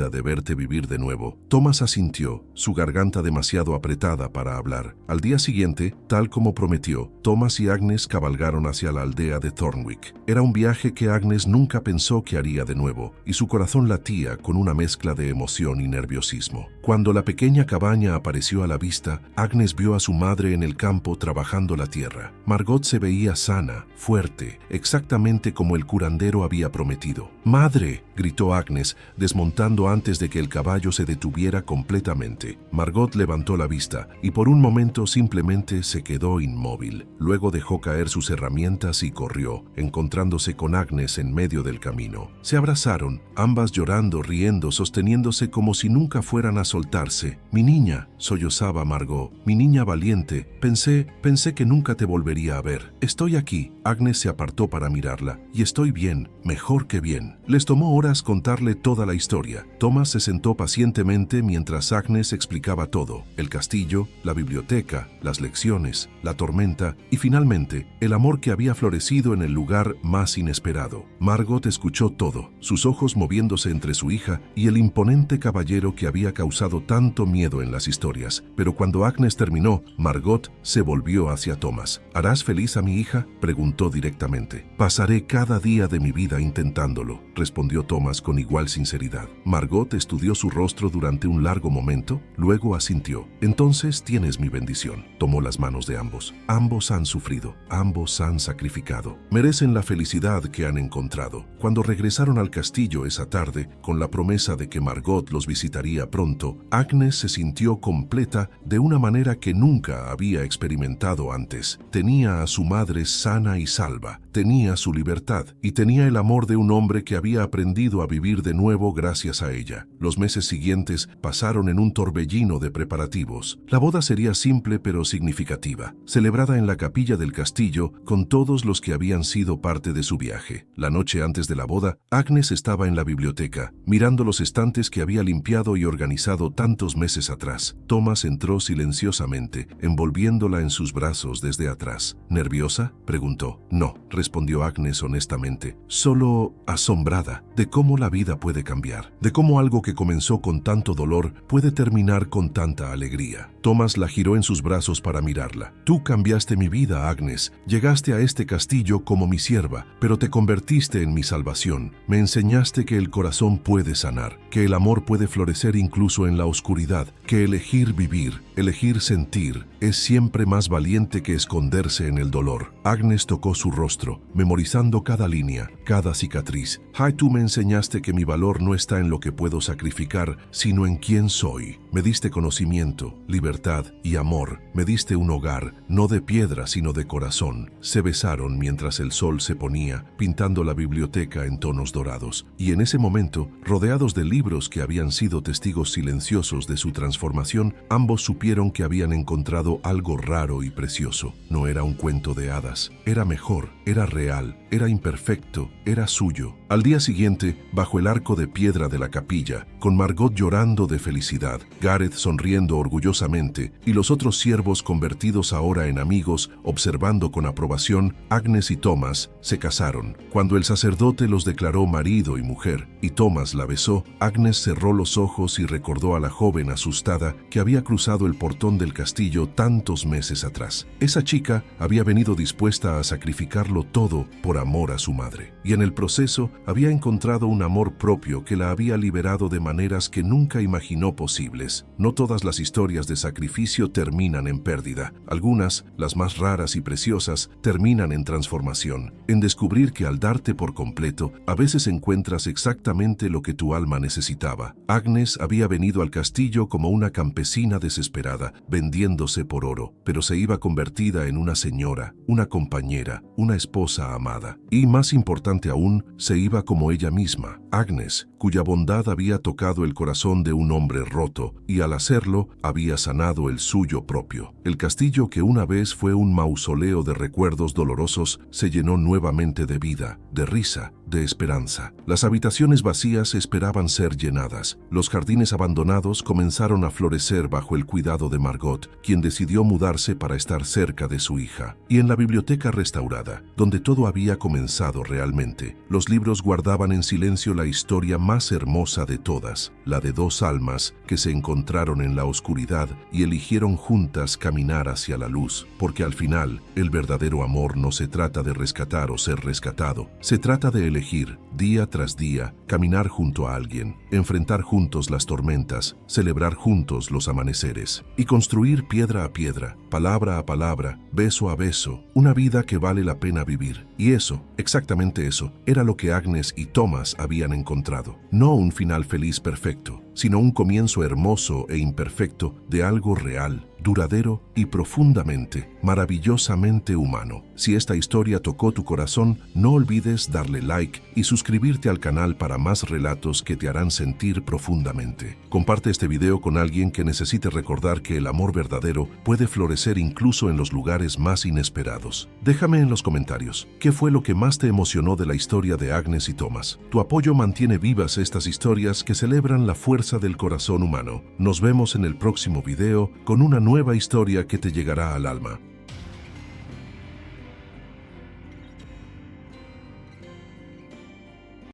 A: de verte vivir de nuevo». Thomas asintió, su garganta demasiado apretada para hablar. Al día siguiente, tal como prometió, Thomas y Agnes cabalgaron hacia la aldea de Thornwick. Era un viaje que Agnes nunca pensó que haría de nuevo, y su corazón latía con una mezcla de emoción y nerviosismo. Cuando la pequeña cabaña apareció a la vista, Agnes vio a su madre en el campo trabajando la tierra. Margot se veía sana, fuerte, exactamente como el curandero había prometido. «¡Madre!», gritó Agnes, desmontando antes de que el caballo se detuviera completamente. Margot levantó la vista y por un momento simplemente se quedó inmóvil. Luego dejó caer sus herramientas y corrió, encontrándose con Agnes en medio del camino. Se abrazaron, ambas llorando, riendo, sosteniéndose como si nunca fueran a soltarse. «Mi niña», sollozaba Margot, «mi niña valiente, pensé que nunca te volvería a ver. Estoy aquí». Agnes se apartó para mirarla. «Y estoy bien, mejor que bien». Les tomó horas contarle toda la historia. Thomas se sentó pacientemente mientras Agnes explicaba todo: el castillo, la biblioteca, las lecciones, la tormenta y finalmente el amor que había florecido en el lugar más inesperado. Margot escuchó todo, sus ojos moviéndose entre su hija y el imponente caballero que había causado tanto miedo en las historias. Pero cuando Agnes terminó, Margot se volvió hacia Thomas. «¿Harás feliz a mi hija?», preguntó directamente. «Pasaré cada día de mi vida intentándolo», respondió Thomas con igual sinceridad. Margot estudió su rostro durante un largo momento, luego asintió. «Entonces tienes mi bendición». Tomó las manos de ambos. «Ambos han sufrido, ambos han sacrificado. Merecen la felicidad que han encontrado». Cuando regresaron al castillo esa tarde, con la promesa de que Margot los visitaría pronto, Agnes se sintió completa de una manera que nunca había experimentado antes. Tenía a su madre sana y salva, tenía su libertad y tenía el amor de un hombre que había aprendido a vivir de nuevo gracias a ella. Los meses siguientes pasaron en un torbellino de preparativos. La boda sería simple pero significativa, celebrada en la capilla del castillo con todos los que habían sido parte de su viaje. La noche antes de la boda, Agnes estaba en la biblioteca, mirando los estantes que había limpiado y organizado tantos meses atrás. Thomas entró silenciosamente, envolviéndola en sus brazos desde atrás. «¿Nerviosa?», preguntó. «No», respondió Agnes honestamente, «solo asombrada de cómo la vida puede cambiar, de cómo algo que comenzó con tanto dolor puede terminar con tanta alegría». Thomas la giró en sus brazos para mirarla. «Tú cambiaste mi vida, Agnes. Llegaste a este castillo como mi sierva, pero te convertiste en mi salvación. Me enseñaste que el corazón puede sanar, que el amor puede florecer incluso en la oscuridad, que elegir vivir, elegir sentir, es siempre más valiente que esconderse en el dolor». Agnes tocó su rostro, memorizando cada línea, cada cicatriz. «Ay, tú me enseñaste que mi valor no está en lo que puedo sacrificar, sino en quién soy. Me diste conocimiento, libertad y amor. Me diste un hogar, no de piedra, sino de corazón». Se besaron mientras el sol se ponía, pintando la biblioteca en tonos dorados. Y en ese momento, rodeados de libros que habían sido testigos silenciosos de su transformación, ambos supieron que habían encontrado algo raro y precioso. No era un cuento de hadas, era mejor, era real, era imperfecto, era suyo. Al Al día siguiente, bajo el arco de piedra de la capilla, con Margot llorando de felicidad, Gareth sonriendo orgullosamente y los otros siervos convertidos ahora en amigos, observando con aprobación, Agnes y Thomas se casaron. Cuando el sacerdote los declaró marido y mujer, y Thomas la besó, Agnes cerró los ojos y recordó a la joven asustada que había cruzado el portón del castillo tantos meses atrás. Esa chica había venido dispuesta a sacrificarlo todo por amor a su madre, y en el proceso había encontrado un amor propio que la había liberado de maneras que nunca imaginó posibles. No todas las historias de sacrificio terminan en pérdida. Algunas, las más raras y preciosas, terminan en transformación, en descubrir que al darte por completo, a veces encuentras exactamente lo que tu alma necesitaba. Agnes había venido al castillo como una campesina desesperada, vendiéndose por oro, pero se iba convertida en una señora, una compañera, una esposa amada. Y más importante aún, se iba como ella misma, Agnes, cuya bondad había tocado el corazón de un hombre roto y al hacerlo había sanado el suyo propio. El castillo que una vez fue un mausoleo de recuerdos dolorosos se llenó nuevamente de vida, de risa, de esperanza. Las habitaciones vacías esperaban ser llenadas. Los jardines abandonados comenzaron a florecer bajo el cuidado de Margot, quien decidió mudarse para estar cerca de su hija. Y en la biblioteca restaurada, donde todo había comenzado realmente, los libros guardaban en silencio la historia más hermosa de todas, la de dos almas que se encontraron en la oscuridad y eligieron juntas caminar hacia la luz, porque al final, el verdadero amor no se trata de rescatar o ser rescatado, se trata de elegir, día tras día, caminar junto a alguien, enfrentar juntos las tormentas, celebrar juntos los amaneceres, y construir piedra a piedra, palabra a palabra, beso a beso, una vida que vale la pena vivir. Y eso, exactamente eso, era lo que Agnes y Thomas habían encontrado. No un final feliz perfecto, sino un comienzo hermoso e imperfecto de algo real, duradero y profundamente, maravillosamente humano. Si esta historia tocó tu corazón, no olvides darle like y suscribirte al canal para más relatos que te harán sentir profundamente. Comparte este video con alguien que necesite recordar que el amor verdadero puede florecer incluso en los lugares más inesperados. Déjame en los comentarios, ¿qué fue lo que más te emocionó de la historia de Agnes y Thomas? Tu apoyo mantiene vivas estas historias que celebran la fuerza del corazón humano. Nos vemos en el próximo video con una nueva historia que te llegará al alma.